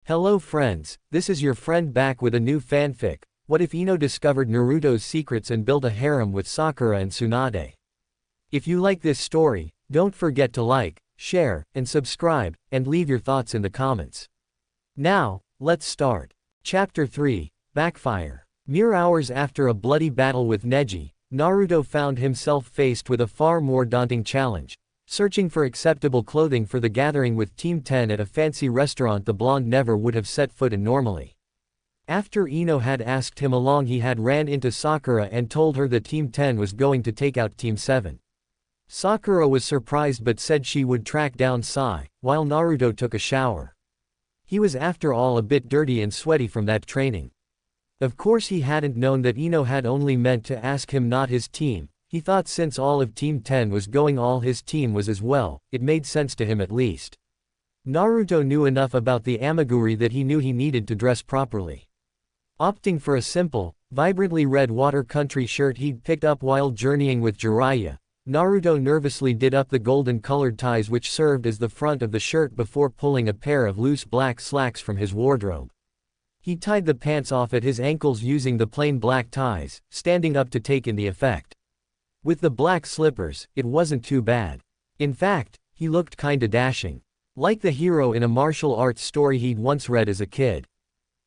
Hello friends, this is your friend back with a new fanfic. What if Ino discovered Naruto's secrets and built a harem with Sakura and Tsunade? If you like this story, don't forget to like, share, and subscribe, and leave your thoughts in the comments. Now, let's start. Chapter 3, Backfire. Mere hours after a bloody battle with Neji, Naruto found himself faced with a far more daunting challenge. Searching for acceptable clothing for the gathering with Team 10 at a fancy restaurant the blonde never would have set foot in normally. After Ino had asked him along, he had ran into Sakura and told her that Team 10 was going to take out Team 7. Sakura was surprised but said she would track down Sai, while Naruto took a shower. He was after all a bit dirty and sweaty from that training. Of course he hadn't known that Ino had only meant to ask him, not his team. He thought since all of Team 10 was going, all his team was as well. It made sense to him at least. Naruto knew enough about the amiguri that he knew he needed to dress properly. Opting for a simple, vibrantly red water country shirt he'd picked up while journeying with Jiraiya, Naruto nervously did up the golden-colored ties which served as the front of the shirt before pulling a pair of loose black slacks from his wardrobe. He tied the pants off at his ankles using the plain black ties, standing up to take in the effect. With the black slippers, it wasn't too bad. In fact, he looked kinda dashing. Like the hero in a martial arts story he'd once read as a kid.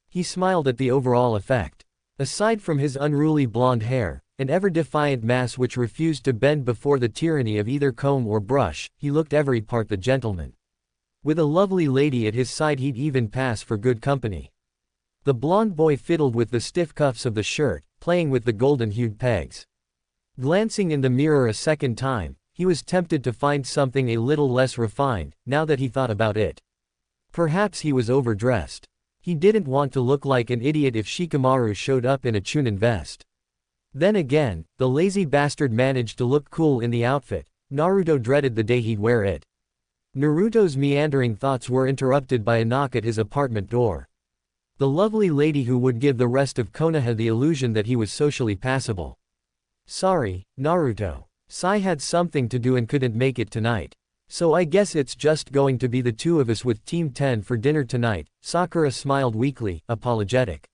He smiled at the overall effect. Aside from his unruly blonde hair, an ever-defiant mass which refused to bend before the tyranny of either comb or brush, he looked every part the gentleman. With a lovely lady at his side he'd even pass for good company. The blonde boy fiddled with the stiff cuffs of the shirt, playing with the golden-hued pegs. Glancing in the mirror a second time, he was tempted to find something a little less refined, now that he thought about it. Perhaps he was overdressed. He didn't want to look like an idiot if Shikamaru showed up in a Chunin vest. Then again, the lazy bastard managed to look cool in the outfit. Naruto dreaded the day he'd wear it. Naruto's meandering thoughts were interrupted by a knock at his apartment door. The lovely lady who would give the rest of Konoha the illusion that he was socially passable. Sorry, Naruto. Sai had something to do and couldn't make it tonight. So I guess it's just going to be the two of us with Team 10 for dinner tonight. Sakura smiled weakly, apologetic.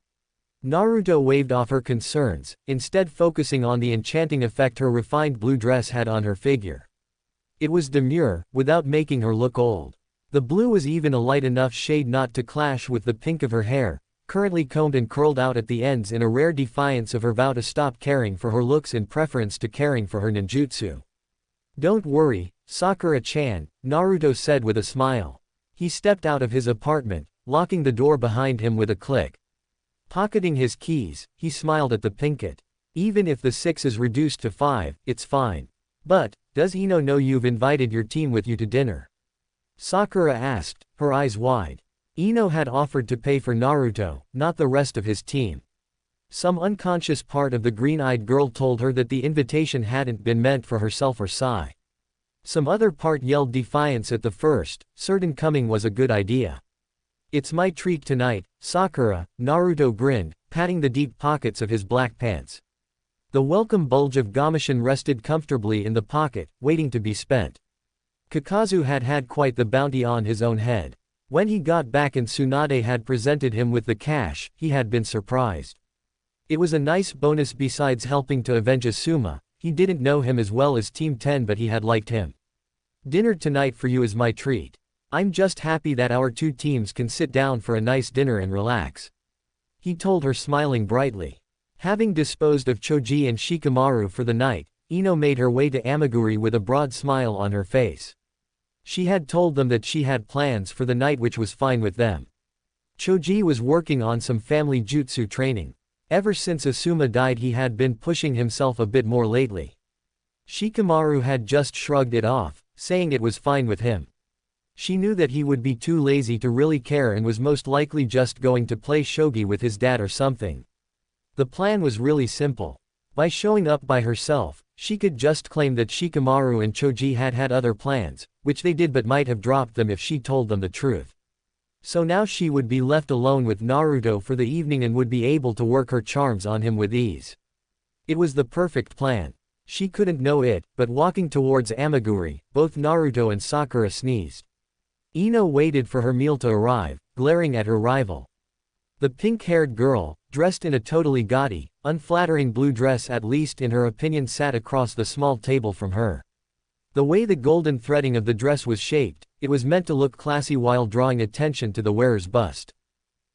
Naruto waved off her concerns, instead focusing on the enchanting effect her refined blue dress had on her figure. It was demure, without making her look old. The blue was even a light enough shade not to clash with the pink of her hair, currently combed and curled out at the ends in a rare defiance of her vow to stop caring for her looks in preference to caring for her ninjutsu. Don't worry, Sakura-chan, Naruto said with a smile. He stepped out of his apartment, locking the door behind him with a click. Pocketing his keys, he smiled at the pinkett. Even if the 6 is reduced to 5, it's fine. But, does Ino know you've invited your team with you to dinner? Sakura asked, her eyes wide. Ino had offered to pay for Naruto, not the rest of his team. Some unconscious part of the green-eyed girl told her that the invitation hadn't been meant for herself or Sai. Some other part yelled defiance at the first, certain coming was a good idea. It's my treat tonight, Sakura, Naruto grinned, patting the deep pockets of his black pants. The welcome bulge of Gamashin rested comfortably in the pocket, waiting to be spent. Kakazu had had quite the bounty on his own head. When he got back and Tsunade had presented him with the cash, he had been surprised. It was a nice bonus besides helping to avenge Asuma. He didn't know him as well as Team 10 but he had liked him. Dinner tonight for you is my treat. I'm just happy that our two teams can sit down for a nice dinner and relax. He told her, smiling brightly. Having disposed of Choji and Shikamaru for the night, Ino made her way to Amiguri with a broad smile on her face. She had told them that she had plans for the night, which was fine with them. Choji was working on some family jutsu training. Ever since Asuma died he had been pushing himself a bit more lately. Shikamaru had just shrugged it off, saying it was fine with him. She knew that he would be too lazy to really care and was most likely just going to play shogi with his dad or something. The plan was really simple. By showing up by herself, she could just claim that Shikamaru and Choji had had other plans, which they did but might have dropped them if she told them the truth. So now she would be left alone with Naruto for the evening and would be able to work her charms on him with ease. It was the perfect plan. She couldn't know it, but walking towards Amiguri, both Naruto and Sakura sneezed. Ino waited for her meal to arrive, glaring at her rival. The pink-haired girl, dressed in a totally gaudy, unflattering blue dress at least in her opinion sat across the small table from her. The way the golden threading of the dress was shaped, it was meant to look classy while drawing attention to the wearer's bust.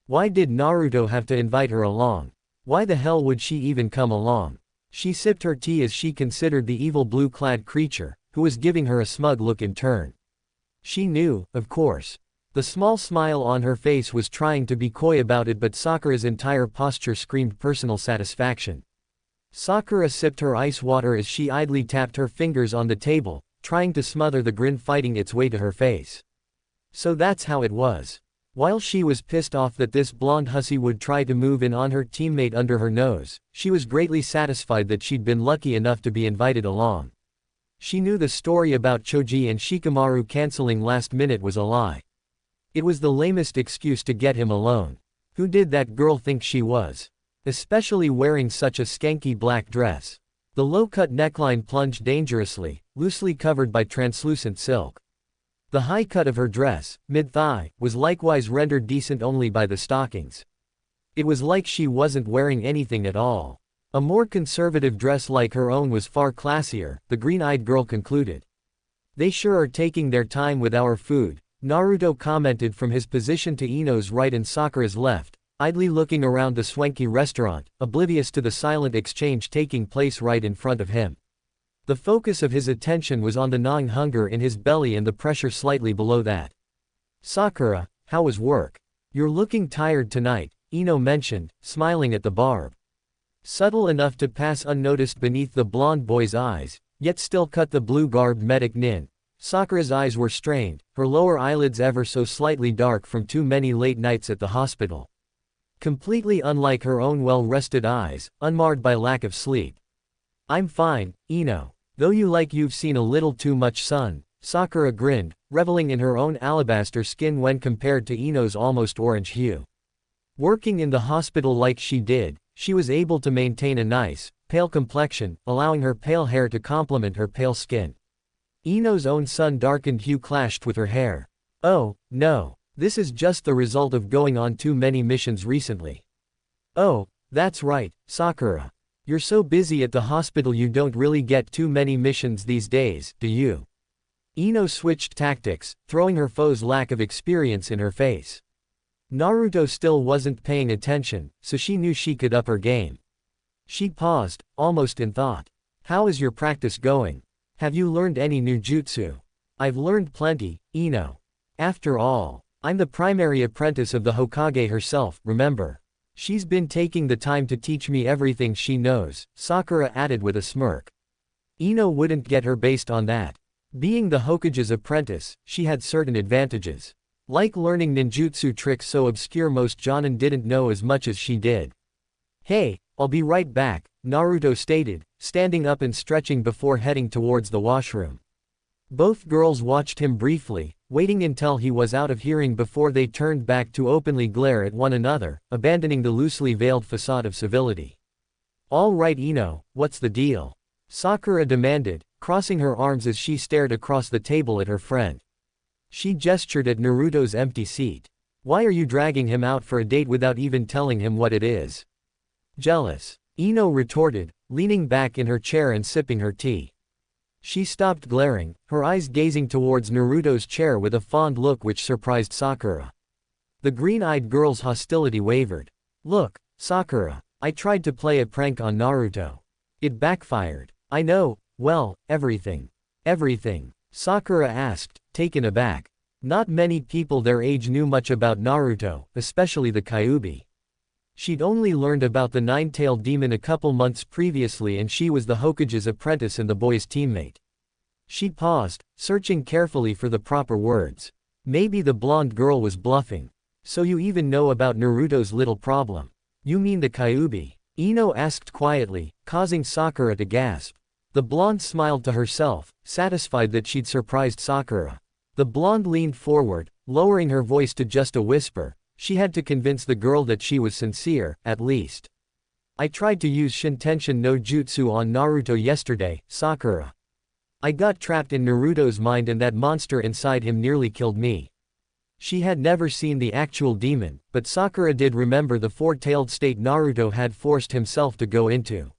Why did Naruto have to invite her along? Why the hell would she even come along? She sipped her tea as she considered the evil blue-clad creature, who was giving her a smug look in turn. She knew, of course. The small smile on her face was trying to be coy about it, but Sakura's entire posture screamed personal satisfaction. Sakura sipped her ice water as she idly tapped her fingers on the table, trying to smother the grin fighting its way to her face. So that's how it was. While she was pissed off that this blonde hussy would try to move in on her teammate under her nose, she was greatly satisfied that she'd been lucky enough to be invited along. She knew the story about Choji and Shikamaru canceling last minute was a lie. It was the lamest excuse to get him alone. Who did that girl think she was? Especially wearing such a skanky black dress. The low-cut neckline plunged dangerously, loosely covered by translucent silk. The high cut of her dress, mid-thigh, was likewise rendered decent only by the stockings. It was like she wasn't wearing anything at all. A more conservative dress like her own was far classier, the green-eyed girl concluded. They sure are taking their time with our food, Naruto commented from his position to Ino's right and Sakura's left, idly looking around the swanky restaurant, oblivious to the silent exchange taking place right in front of him. The focus of his attention was on the gnawing hunger in his belly and the pressure slightly below that. Sakura, how was work? You're looking tired tonight, Ino mentioned, smiling at the barb. Subtle enough to pass unnoticed beneath the blonde boy's eyes, yet still cut the blue-garbed medic nin. Sakura's eyes were strained, her lower eyelids ever so slightly dark from too many late nights at the hospital. Completely unlike her own well-rested eyes, unmarred by lack of sleep. I'm fine, Ino. Though you've seen a little too much sun, Sakura grinned, reveling in her own alabaster skin when compared to Ino's almost orange hue. Working in the hospital like she did, she was able to maintain a nice, pale complexion, allowing her pale hair to complement her pale skin. Ino's own sun-darkened hue clashed with her hair. Oh, no. This is just the result of going on too many missions recently. Oh, that's right, Sakura. You're so busy at the hospital you don't really get too many missions these days, do you? Ino switched tactics, throwing her foe's lack of experience in her face. Naruto still wasn't paying attention, so she knew she could up her game. She paused, almost in thought. How is your practice going? Have you learned any new jutsu? I've learned plenty, Ino. After all, I'm the primary apprentice of the Hokage herself, remember? She's been taking the time to teach me everything she knows, Sakura added with a smirk. Ino wouldn't get her based on that. Being the Hokage's apprentice, she had certain advantages. Like learning ninjutsu tricks so obscure most jonin didn't know as much as she did. Hey, I'll be right back, Naruto stated, standing up and stretching before heading towards the washroom. Both girls watched him briefly, waiting until he was out of hearing before they turned back to openly glare at one another, abandoning the loosely veiled facade of civility. All right Ino, what's the deal? Sakura demanded, crossing her arms as she stared across the table at her friend. She gestured at Naruto's empty seat. Why are you dragging him out for a date without even telling him what it is? Jealous, Ino retorted, leaning back in her chair and sipping her tea. She stopped glaring, her eyes gazing towards Naruto's chair with a fond look which surprised Sakura. The green-eyed girl's hostility wavered. Look, Sakura, I tried to play a prank on Naruto. It backfired. I know, well, everything. Everything? Sakura asked, taken aback. Not many people their age knew much about Naruto, especially the Kyuubi. She'd only learned about the nine-tailed demon a couple months previously and she was the Hokage's apprentice and the boy's teammate. She paused, searching carefully for the proper words. Maybe the blonde girl was bluffing. So you even know about Naruto's little problem. You mean the Kyuubi? Ino asked quietly, causing Sakura to gasp. The blonde smiled to herself, satisfied that she'd surprised Sakura. The blonde leaned forward, lowering her voice to just a whisper. She had to convince the girl that she was sincere, at least. I tried to use Shintenshin no Jutsu on Naruto yesterday, Sakura. I got trapped in Naruto's mind and that monster inside him nearly killed me. She had never seen the actual demon, but Sakura did remember the four-tailed state Naruto had forced himself to go into.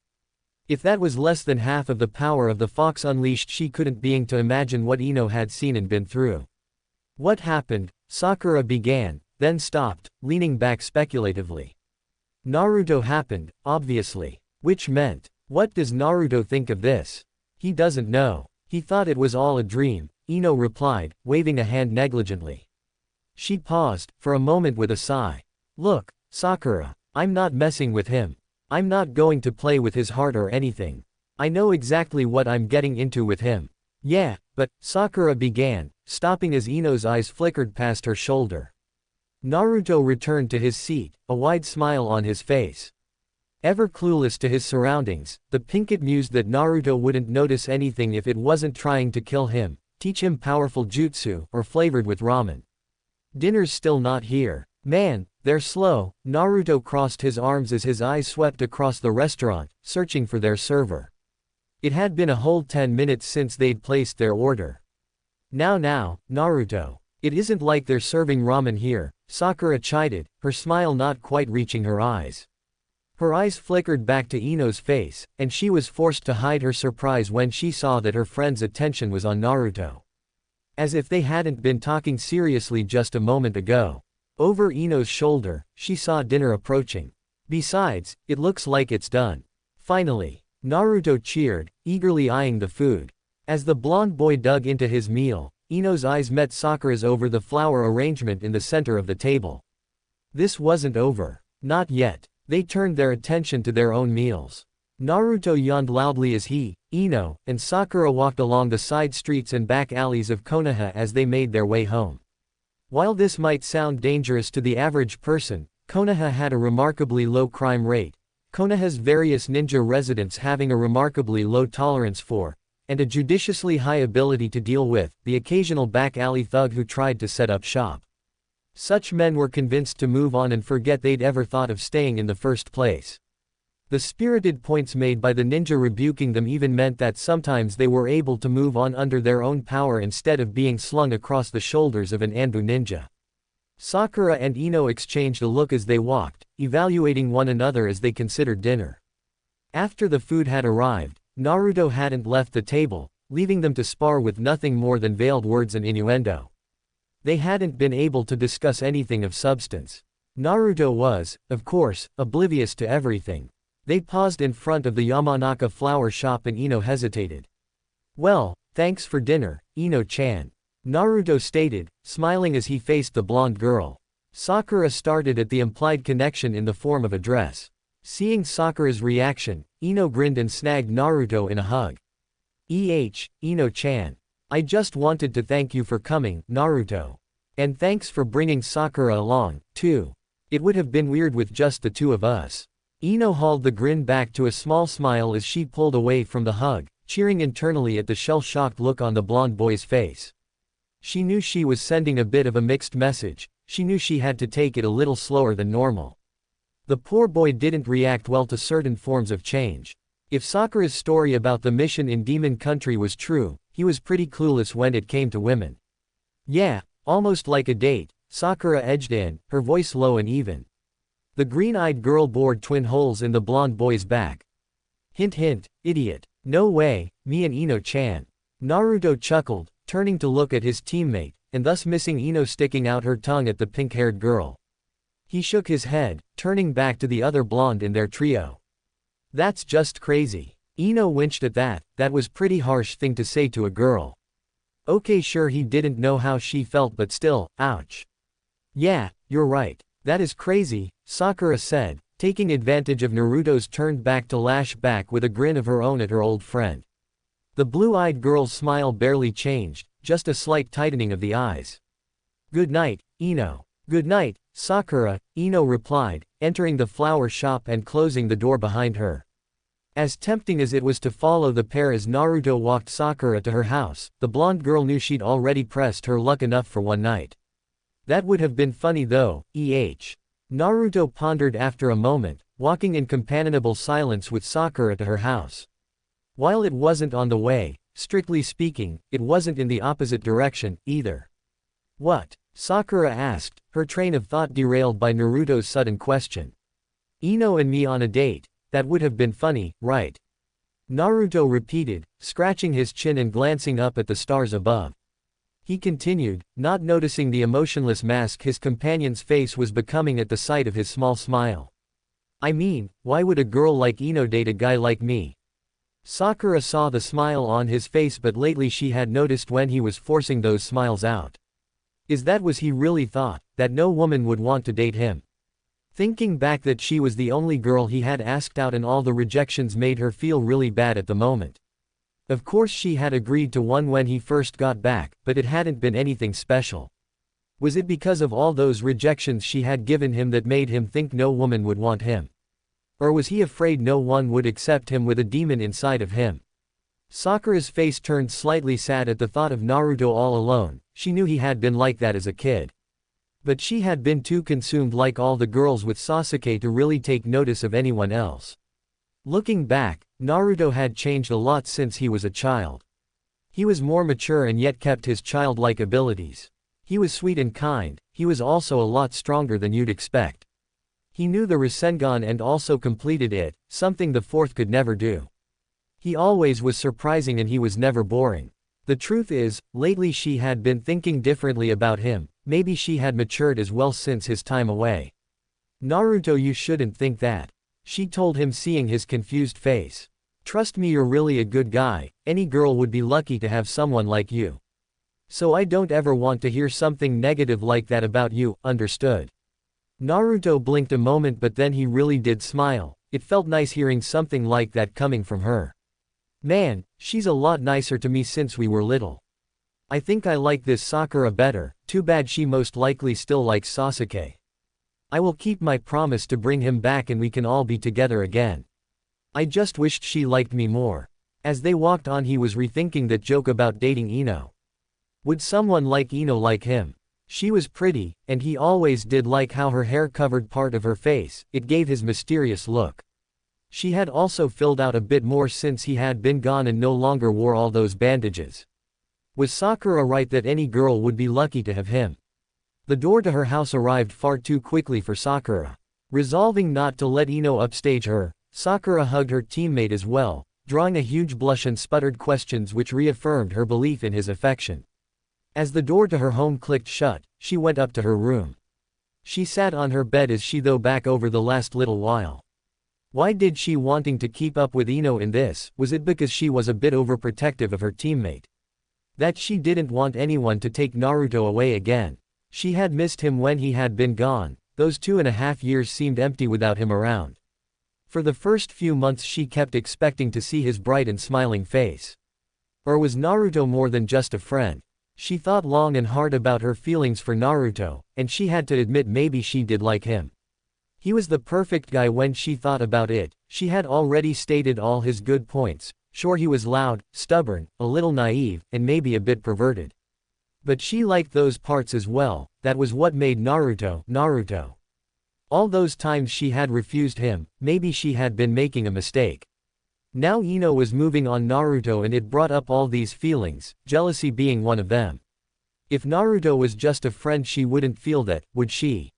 If that was less than half of the power of the fox unleashed, she couldn't begin to imagine what Ino had seen and been through. What happened? Sakura began, then stopped, leaning back speculatively. Naruto happened, obviously. Which meant, what does Naruto think of this? He doesn't know. He thought it was all a dream, Ino replied, waving a hand negligently. She paused, for a moment with a sigh. Look, Sakura, I'm not messing with him. I'm not going to play with his heart or anything. I know exactly what I'm getting into with him. Yeah, but, Sakura began, stopping as Ino's eyes flickered past her shoulder. Naruto returned to his seat, a wide smile on his face. Ever clueless to his surroundings, the Pinkett mused that Naruto wouldn't notice anything if it wasn't trying to kill him, teach him powerful jutsu, or flavored with ramen. Dinner's still not here. Man, they're slow. Naruto crossed his arms as his eyes swept across the restaurant, searching for their server. It had been a whole 10 minutes since they'd placed their order. Now, Naruto. It isn't like they're serving ramen here, Sakura chided, her smile not quite reaching her eyes. Her eyes flickered back to Ino's face, and she was forced to hide her surprise when she saw that her friend's attention was on Naruto. As if they hadn't been talking seriously just a moment ago. Over Ino's shoulder, she saw dinner approaching. Besides, it looks like it's done. Finally, Naruto cheered, eagerly eyeing the food. As the blonde boy dug into his meal, Ino's eyes met Sakura's over the flower arrangement in the center of the table. This wasn't over. Not yet. They turned their attention to their own meals. Naruto yawned loudly as he, Ino, and Sakura walked along the side streets and back alleys of Konoha as they made their way home. While this might sound dangerous to the average person, Konoha had a remarkably low crime rate, Konoha's various ninja residents having a remarkably low tolerance for, and a judiciously high ability to deal with, the occasional back alley thug who tried to set up shop. Such men were convinced to move on and forget they'd ever thought of staying in the first place. The spirited points made by the ninja rebuking them even meant that sometimes they were able to move on under their own power instead of being slung across the shoulders of an Anbu ninja. Sakura and Ino exchanged a look as they walked, evaluating one another as they considered dinner. After the food had arrived, Naruto hadn't left the table, leaving them to spar with nothing more than veiled words and innuendo. They hadn't been able to discuss anything of substance. Naruto was, of course, oblivious to everything. They paused in front of the Yamanaka flower shop and Ino hesitated. Well, thanks for dinner, Ino-chan. Naruto stated, smiling as he faced the blonde girl. Sakura started at the implied connection in the form of a dress. Seeing Sakura's reaction, Ino grinned and snagged Naruto in a hug. Ino-chan. I just wanted to thank you for coming, Naruto. And thanks for bringing Sakura along, too. It would have been weird with just the two of us. Ino hauled the grin back to a small smile as she pulled away from the hug, cheering internally at the shell-shocked look on the blonde boy's face. She knew she was sending a bit of a mixed message, she knew she had to take it a little slower than normal. The poor boy didn't react well to certain forms of change. If Sakura's story about the mission in Demon Country was true, he was pretty clueless when it came to women. Yeah, almost like a date, Sakura edged in, her voice low and even. The green-eyed girl bored twin holes in the blonde boy's back. Hint hint, idiot. No way, me and Ino-chan. Naruto chuckled, turning to look at his teammate, and thus missing Ino sticking out her tongue at the pink-haired girl. He shook his head, turning back to the other blonde in their trio. That's just crazy. Ino winced at that, that was pretty harsh thing to say to a girl. Okay, sure, he didn't know how she felt, but still, ouch. Yeah, you're right. That is crazy, Sakura said, taking advantage of Naruto's turn back to lash back with a grin of her own at her old friend. The blue-eyed girl's smile barely changed, just a slight tightening of the eyes. Good night, Ino. Good night, Sakura, Ino replied, entering the flower shop and closing the door behind her. As tempting as it was to follow the pair as Naruto walked Sakura to her house, the blonde girl knew she'd already pressed her luck enough for one night. That would have been funny though, Naruto pondered after a moment, walking in companionable silence with Sakura to her house. While it wasn't on the way, strictly speaking, it wasn't in the opposite direction, either. What? Sakura asked, her train of thought derailed by Naruto's sudden question. Ino and me on a date, that would have been funny, right? Naruto repeated, scratching his chin and glancing up at the stars above. He continued, not noticing the emotionless mask his companion's face was becoming at the sight of his small smile. I mean, why would a girl like Ino date a guy like me? Sakura saw the smile on his face, but lately she had noticed when he was forcing those smiles out. Is that was he really thought, that no woman would want to date him? Thinking back that she was the only girl he had asked out and all the rejections made her feel really bad at the moment. Of course she had agreed to one when he first got back, but it hadn't been anything special. Was it because of all those rejections she had given him that made him think no woman would want him? Or was he afraid no one would accept him with a demon inside of him? Sakura's face turned slightly sad at the thought of Naruto all alone. She knew he had been like that as a kid. But she had been too consumed like all the girls with Sasuke to really take notice of anyone else. Looking back, Naruto had changed a lot since he was a child. He was more mature and yet kept his childlike abilities. He was sweet and kind, he was also a lot stronger than you'd expect. He knew the Rasengan and also completed it, something the fourth could never do. He always was surprising and he was never boring. The truth is, lately she had been thinking differently about him, maybe she had matured as well since his time away. Naruto, you shouldn't think that. She told him, seeing his confused face. Trust me, you're really a good guy, any girl would be lucky to have someone like you. So I don't ever want to hear something negative like that about you, understood? Naruto blinked a moment, but then he really did smile. It felt nice hearing something like that coming from her. Man, she's a lot nicer to me since we were little. I think I like this Sakura better, too bad she most likely still likes Sasuke. I will keep my promise to bring him back and we can all be together again. I just wished she liked me more. As they walked on, he was rethinking that joke about dating Ino. Would someone like Ino like him? She was pretty, and he always did like how her hair covered part of her face, it gave his mysterious look. She had also filled out a bit more since he had been gone and no longer wore all those bandages. Was Sakura right that any girl would be lucky to have him? The door to her house arrived far too quickly for Sakura. Resolving not to let Ino upstage her, Sakura hugged her teammate as well, drawing a huge blush and sputtered questions which reaffirmed her belief in his affection. As the door to her home clicked shut, she went up to her room. She sat on her bed as she thought back over the last little while. Why did she wanting to keep up with Ino in this? Was it because she was a bit overprotective of her teammate? That she didn't want anyone to take Naruto away again. She had missed him when he had been gone, those 2.5 years seemed empty without him around. For the first few months she kept expecting to see his bright and smiling face. Or was Naruto more than just a friend? She thought long and hard about her feelings for Naruto, and she had to admit maybe she did like him. He was the perfect guy when she thought about it. She had already stated all his good points. Sure, he was loud, stubborn, a little naive, and maybe a bit perverted. But she liked those parts as well. That was what made Naruto, Naruto. All those times she had refused him, maybe she had been making a mistake. Now Ino was moving on Naruto and it brought up all these feelings, jealousy being one of them. If Naruto was just a friend she wouldn't feel that, would she?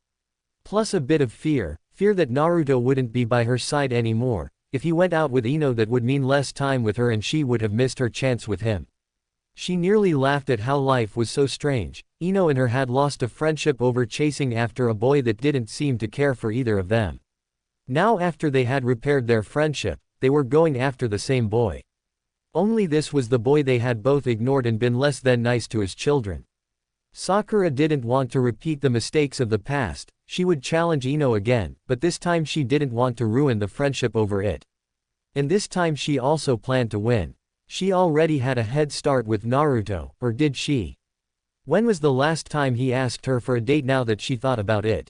Plus a bit of fear that Naruto wouldn't be by her side anymore. If he went out with Ino, that would mean less time with her and she would have missed her chance with him. She nearly laughed at how life was so strange. Ino and her had lost a friendship over chasing after a boy that didn't seem to care for either of them. Now after they had repaired their friendship, they were going after the same boy. Only this was the boy they had both ignored and been less than nice to his children. Sakura didn't want to repeat the mistakes of the past. She would challenge Ino again, but this time she didn't want to ruin the friendship over it. And this time she also planned to win. She already had a head start with Naruto, or did she? When was the last time he asked her for a date? Now that she thought about it,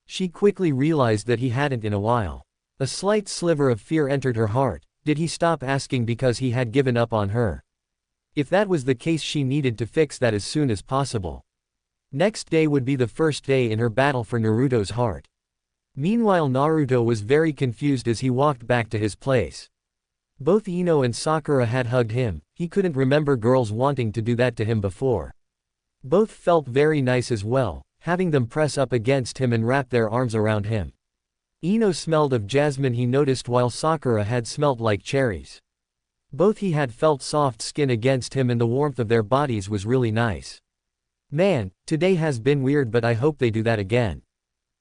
she quickly realized that he hadn't in a while. A slight sliver of fear entered her heart. Did he stop asking because he had given up on her? If that was the case, she needed to fix that as soon as possible. Next day would be the first day in her battle for Naruto's heart. Meanwhile, Naruto was very confused as he walked back to his place. Both Ino and Sakura had hugged him. He couldn't remember girls wanting to do that to him before. Both felt very nice as well, having them press up against him and wrap their arms around him. Ino smelled of jasmine he noticed while Sakura had smelt like cherries. Both he had felt soft skin against him and the warmth of their bodies was really nice. Man, today has been weird but I hope they do that again.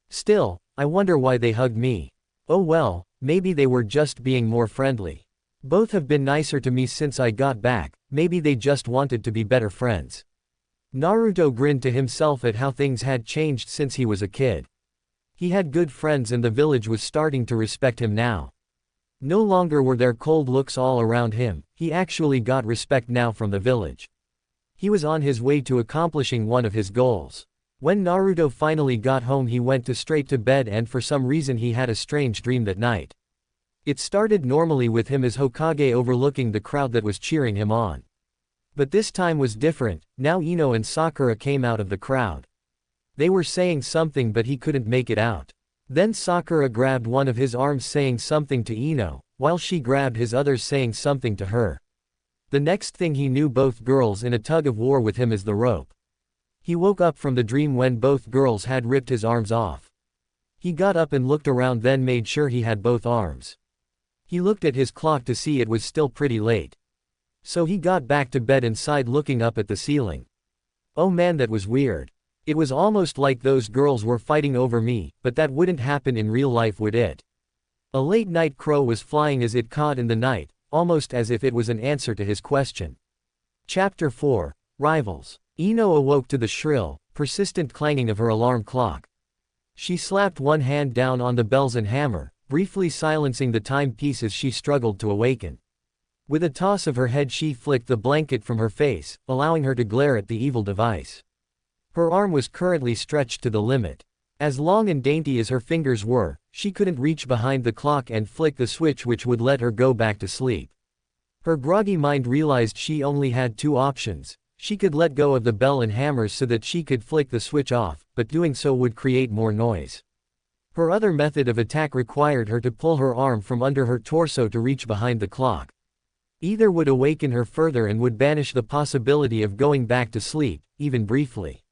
Still, I wonder why they hugged me. Oh well, maybe they were just being more friendly. Both have been nicer to me since I got back, maybe they just wanted to be better friends. Naruto grinned to himself at how things had changed since he was a kid. He had good friends and the village was starting to respect him now. No longer were there cold looks all around him, he actually got respect now from the village. He was on his way to accomplishing one of his goals. When Naruto finally got home he went straight to bed and for some reason he had a strange dream that night. It started normally with him as Hokage overlooking the crowd that was cheering him on. But this time was different, now Ino and Sakura came out of the crowd. They were saying something but he couldn't make it out. Then Sakura grabbed one of his arms saying something to Ino, while she grabbed his others saying something to her. The next thing he knew both girls in a tug of war with him as the rope. He woke up from the dream when both girls had ripped his arms off. He got up and looked around then made sure he had both arms. He looked at his clock to see it was still pretty late. So he got back to bed and sighed looking up at the ceiling. Oh man, that was weird. It was almost like those girls were fighting over me, but that wouldn't happen in real life, would it? A late night crow was flying as it cawed in the night, almost as if it was an answer to his question. Chapter 4, Rivals. Ino awoke to the shrill, persistent clanging of her alarm clock. She slapped one hand down on the bells and hammer, briefly silencing the timepiece as she struggled to awaken. With a toss of her head she flicked the blanket from her face, allowing her to glare at the evil device. Her arm was currently stretched to the limit. As long and dainty as her fingers were, she couldn't reach behind the clock and flick the switch which would let her go back to sleep. Her groggy mind realized she only had two options. She could let go of the bell and hammers so that she could flick the switch off, but doing so would create more noise. Her other method of attack required her to pull her arm from under her torso to reach behind the clock. Either would awaken her further and would banish the possibility of going back to sleep, even briefly.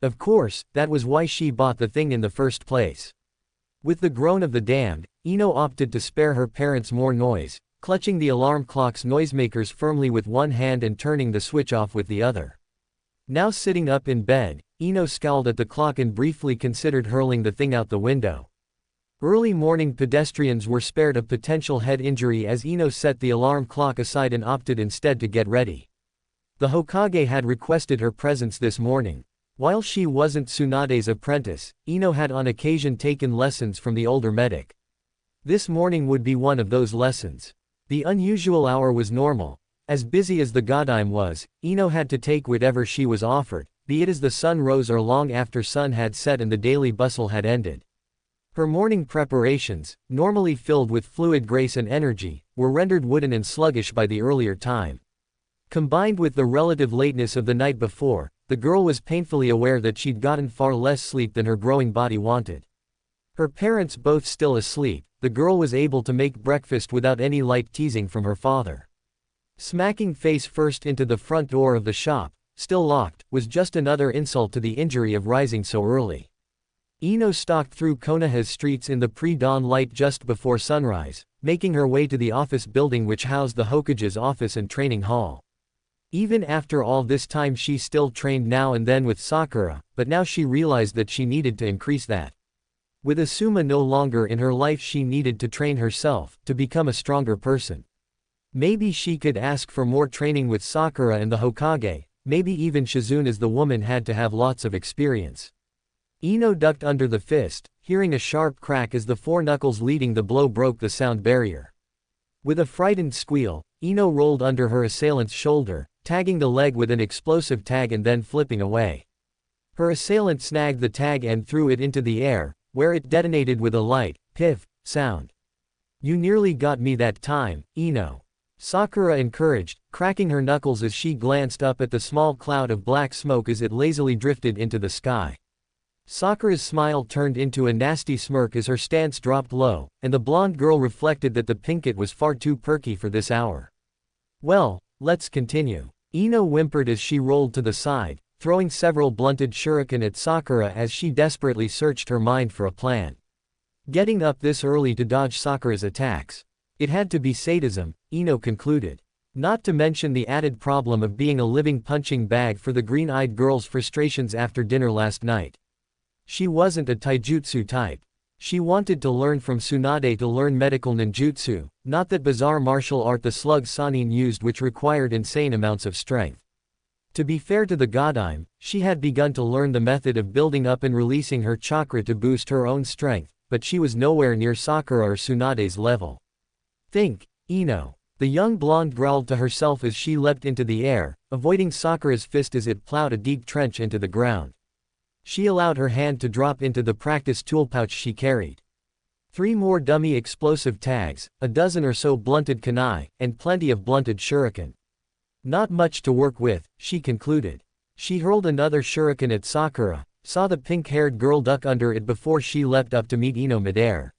Of course, that was why she bought the thing in the first place. With the groan of the damned, Ino opted to spare her parents more noise, clutching the alarm clock's noisemakers firmly with one hand and turning the switch off with the other. Now sitting up in bed, Ino scowled at the clock and briefly considered hurling the thing out the window. Early morning pedestrians were spared of potential head injury as Ino set the alarm clock aside and opted instead to get ready. The Hokage had requested her presence this morning. While she wasn't Tsunade's apprentice, Ino had on occasion taken lessons from the older medic. This morning would be one of those lessons. The unusual hour was normal. As busy as the Godime was, Ino had to take whatever she was offered, be it as the sun rose or long after sun had set and the daily bustle had ended. Her morning preparations, normally filled with fluid grace and energy, were rendered wooden and sluggish by the earlier time. Combined with the relative lateness of the night before, the girl was painfully aware that she'd gotten far less sleep than her growing body wanted. Her parents both still asleep, the girl was able to make breakfast without any light teasing from her father. Smacking face first into the front door of the shop, still locked, was just another insult to the injury of rising so early. Ino stalked through Konoha's streets in the pre-dawn light just before sunrise, making her way to the office building which housed the Hokage's office and training hall. Even after all this time she still trained now and then with Sakura, but now she realized that she needed to increase that. With Asuma no longer in her life she needed to train herself, to become a stronger person. Maybe she could ask for more training with Sakura and the Hokage, maybe even Shizune as the woman had to have lots of experience. Ino ducked under the fist, hearing a sharp crack as the four knuckles leading the blow broke the sound barrier. With a frightened squeal, Ino rolled under her assailant's shoulder, tagging the leg with an explosive tag and then flipping away. Her assailant snagged the tag and threw it into the air, where it detonated with a light, piff, sound. "You nearly got me that time, Ino," Sakura encouraged, cracking her knuckles as she glanced up at the small cloud of black smoke as it lazily drifted into the sky. Sakura's smile turned into a nasty smirk as her stance dropped low, and the blonde girl reflected that the pinkett was far too perky for this hour. "Well, let's continue." Ino whimpered as she rolled to the side, throwing several blunted shuriken at Sakura as she desperately searched her mind for a plan. Getting up this early to dodge Sakura's attacks. It had to be sadism, Ino concluded. Not to mention the added problem of being a living punching bag for the green-eyed girl's frustrations after dinner last night. She wasn't a taijutsu type. She wanted to learn from Tsunade to learn medical ninjutsu, not that bizarre martial art the slug Sanin used which required insane amounts of strength. To be fair to the Godime, she had begun to learn the method of building up and releasing her chakra to boost her own strength, but she was nowhere near Sakura or Tsunade's level. Think, Ino. The young blonde growled to herself as she leapt into the air, avoiding Sakura's fist as it plowed a deep trench into the ground. She allowed her hand to drop into the practice tool pouch she carried. 3 more dummy explosive tags, a dozen or so blunted kunai, and plenty of blunted shuriken. Not much to work with, she concluded. She hurled another shuriken at Sakura, saw the pink-haired girl duck under it before she leapt up to meet Ino midair.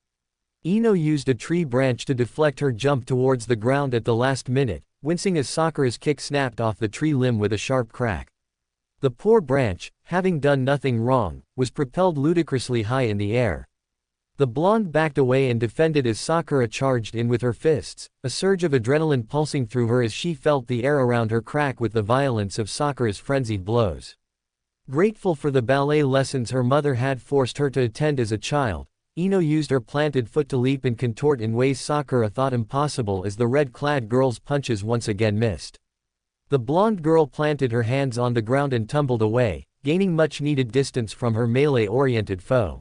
Ino used a tree branch to deflect her jump towards the ground at the last minute, wincing as Sakura's kick snapped off the tree limb with a sharp crack. The poor branch, having done nothing wrong, was propelled ludicrously high in the air. The blonde backed away and defended as Sakura charged in with her fists, a surge of adrenaline pulsing through her as she felt the air around her crack with the violence of Sakura's frenzied blows. Grateful for the ballet lessons her mother had forced her to attend as a child, Ino used her planted foot to leap and contort in ways Sakura thought impossible as the red-clad girl's punches once again missed. The blonde girl planted her hands on the ground and tumbled away, gaining much-needed distance from her melee-oriented foe.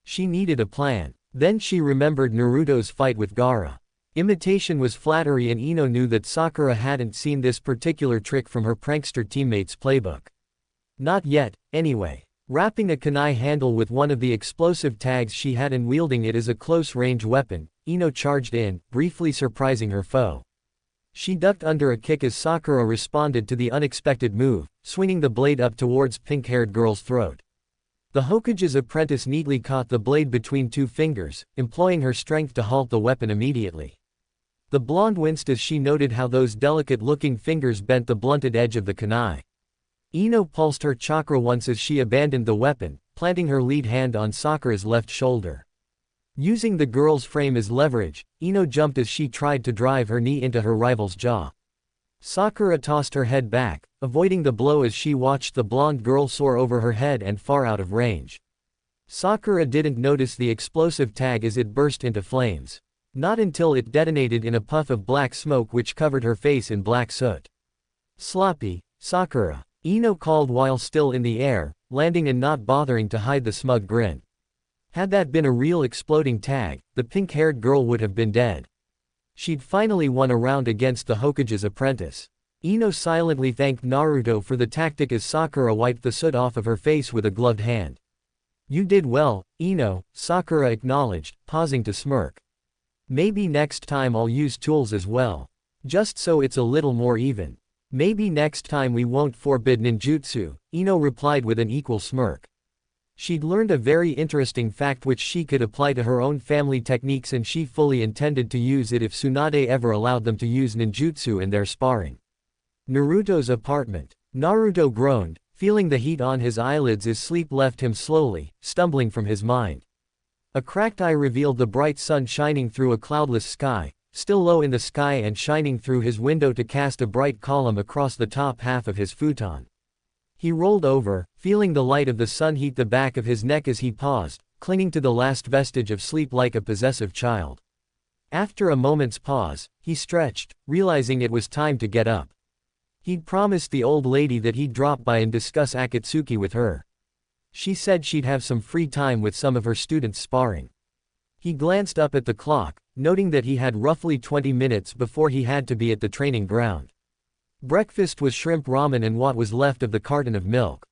She needed a plan. Then she remembered Naruto's fight with Gaara. Imitation was flattery and Ino knew that Sakura hadn't seen this particular trick from her prankster teammate's playbook. Not yet, anyway. Wrapping a kunai handle with one of the explosive tags she had and wielding it as a close-range weapon, Ino charged in, briefly surprising her foe. She ducked under a kick as Sakura responded to the unexpected move, swinging the blade up towards pink-haired girl's throat. The Hokage's apprentice neatly caught the blade between 2 fingers, employing her strength to halt the weapon immediately. The blonde winced as she noted how those delicate-looking fingers bent the blunted edge of the kunai. Ino pulsed her chakra once as she abandoned the weapon, planting her lead hand on Sakura's left shoulder. Using the girl's frame as leverage, Ino jumped as she tried to drive her knee into her rival's jaw. Sakura tossed her head back, avoiding the blow as she watched the blonde girl soar over her head and far out of range. Sakura didn't notice the explosive tag as it burst into flames. Not until it detonated in a puff of black smoke which covered her face in black soot. Sloppy, Sakura, Ino called while still in the air, landing and not bothering to hide the smug grin. Had that been a real exploding tag, the pink-haired girl would have been dead. She'd finally won a round against the Hokage's apprentice. Ino silently thanked Naruto for the tactic as Sakura wiped the soot off of her face with a gloved hand. You did well, Ino, Sakura acknowledged, pausing to smirk. Maybe next time I'll use tools as well. Just so it's a little more even. Maybe next time we won't forbid ninjutsu, Ino replied with an equal smirk. She'd learned a very interesting fact which she could apply to her own family techniques and she fully intended to use it if Tsunade ever allowed them to use ninjutsu in their sparring. Naruto's apartment. Naruto groaned, feeling the heat on his eyelids as sleep left him slowly, stumbling from his mind. A cracked eye revealed the bright sun shining through a cloudless sky, still low in the sky and shining through his window to cast a bright column across the top half of his futon. He rolled over, feeling the light of the sun heat the back of his neck as he paused, clinging to the last vestige of sleep like a possessive child. After a moment's pause, he stretched, realizing it was time to get up. He'd promised the old lady that he'd drop by and discuss Akatsuki with her. She said she'd have some free time with some of her students sparring. He glanced up at the clock, noting that he had roughly 20 minutes before he had to be at the training ground. Breakfast was shrimp ramen and what was left of the carton of milk.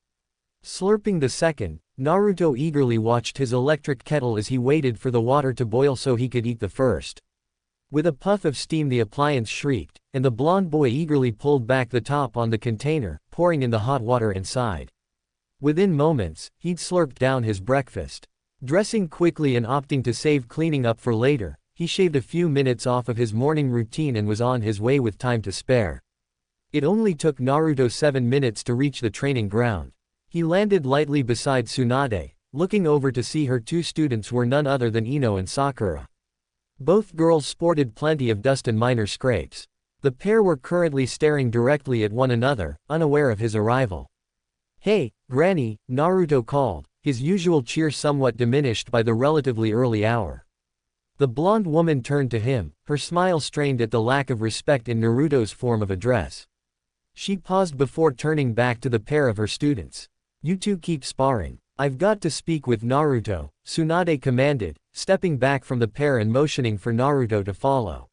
Slurping the second, Naruto eagerly watched his electric kettle as he waited for the water to boil so he could eat the first. With a puff of steam the appliance shrieked, and the blonde boy eagerly pulled back the top on the container, pouring in the hot water inside. Within moments, he'd slurped down his breakfast. Dressing quickly and opting to save cleaning up for later, he shaved a few minutes off of his morning routine and was on his way with time to spare. It only took Naruto 7 minutes to reach the training ground. He landed lightly beside Tsunade, looking over to see her two students were none other than Ino and Sakura. Both girls sported plenty of dust and minor scrapes. The pair were currently staring directly at one another, unaware of his arrival. "Hey, Granny," Naruto called, his usual cheer somewhat diminished by the relatively early hour. The blonde woman turned to him, her smile strained at the lack of respect in Naruto's form of address. She paused before turning back to the pair of her students. "You two keep sparring. I've got to speak with Naruto," Tsunade commanded, stepping back from the pair and motioning for Naruto to follow.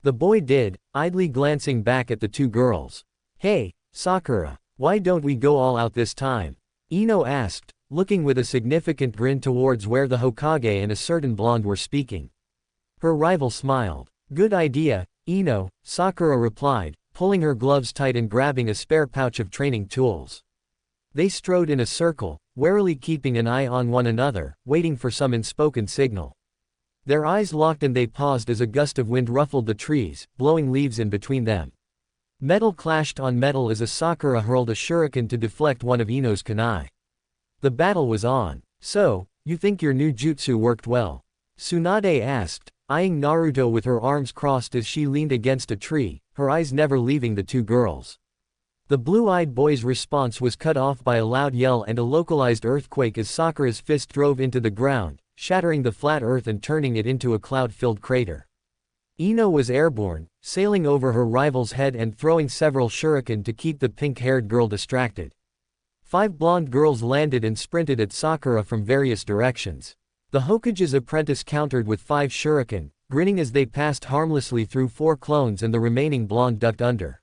The boy did, idly glancing back at the two girls. "Hey, Sakura, why don't we go all out this time?" Ino asked, looking with a significant grin towards where the Hokage and a certain blonde were speaking. Her rival smiled. "Good idea, Ino," Sakura replied, pulling her gloves tight and grabbing a spare pouch of training tools. They strode in a circle, warily keeping an eye on one another, waiting for some unspoken signal. Their eyes locked and they paused as a gust of wind ruffled the trees, blowing leaves in between them. Metal clashed on metal as a Sakura hurled a shuriken to deflect one of Ino's kunai. The battle was on. "So, you think your new jutsu worked well?" Tsunade asked, eyeing Naruto with her arms crossed as she leaned against a tree, her eyes never leaving the two girls. The blue-eyed boy's response was cut off by a loud yell and a localized earthquake as Sakura's fist drove into the ground, shattering the flat earth and turning it into a cloud-filled crater. Ino was airborne, sailing over her rival's head and throwing several shuriken to keep the pink-haired girl distracted. 5 blonde girls landed and sprinted at Sakura from various directions. The Hokage's apprentice countered with 5 shuriken, grinning as they passed harmlessly through 4 clones and the remaining blonde ducked under.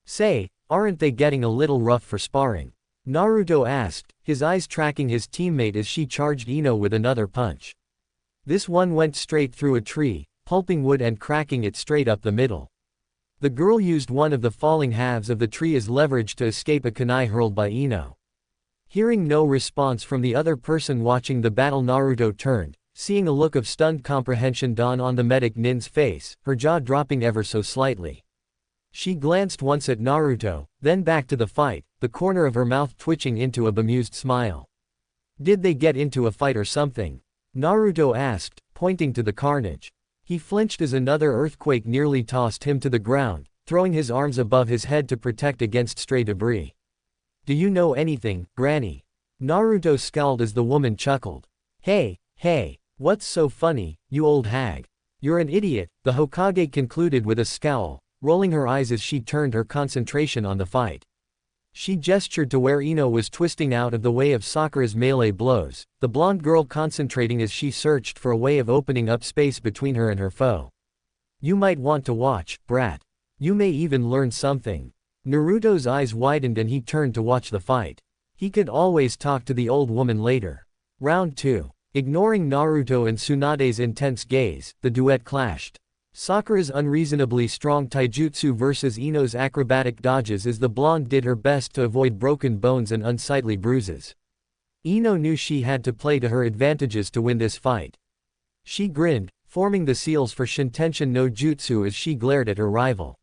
"Say, aren't they getting a little rough for sparring?" Naruto asked, his eyes tracking his teammate as she charged Ino with another punch. This one went straight through a tree, pulping wood and cracking it straight up the middle. The girl used one of the falling halves of the tree as leverage to escape a kunai hurled by Ino. Hearing no response from the other person watching the battle, Naruto turned, seeing a look of stunned comprehension dawn on the medic nin's face, her jaw dropping ever so slightly. She glanced once at Naruto, then back to the fight, the corner of her mouth twitching into a bemused smile. "Did they get into a fight or something?" Naruto asked, pointing to the carnage. He flinched as another earthquake nearly tossed him to the ground, throwing his arms above his head to protect against stray debris. "Do you know anything, Granny?" Naruto scowled as the woman chuckled. Hey, what's so funny, you old hag? You're an idiot," the Hokage concluded with a scowl, rolling her eyes as she turned her concentration on the fight. She gestured to where Ino was twisting out of the way of Sakura's melee blows, the blonde girl concentrating as she searched for a way of opening up space between her and her foe. "You might want to watch, brat. You may even learn something." Naruto's eyes widened and he turned to watch the fight. He could always talk to the old woman later. Round 2. Ignoring Naruto and Tsunade's intense gaze, the duet clashed. Sakura's unreasonably strong taijutsu versus Ino's acrobatic dodges as the blonde did her best to avoid broken bones and unsightly bruises. Ino knew she had to play to her advantages to win this fight. She grinned, forming the seals for Shintention no Jutsu as she glared at her rival.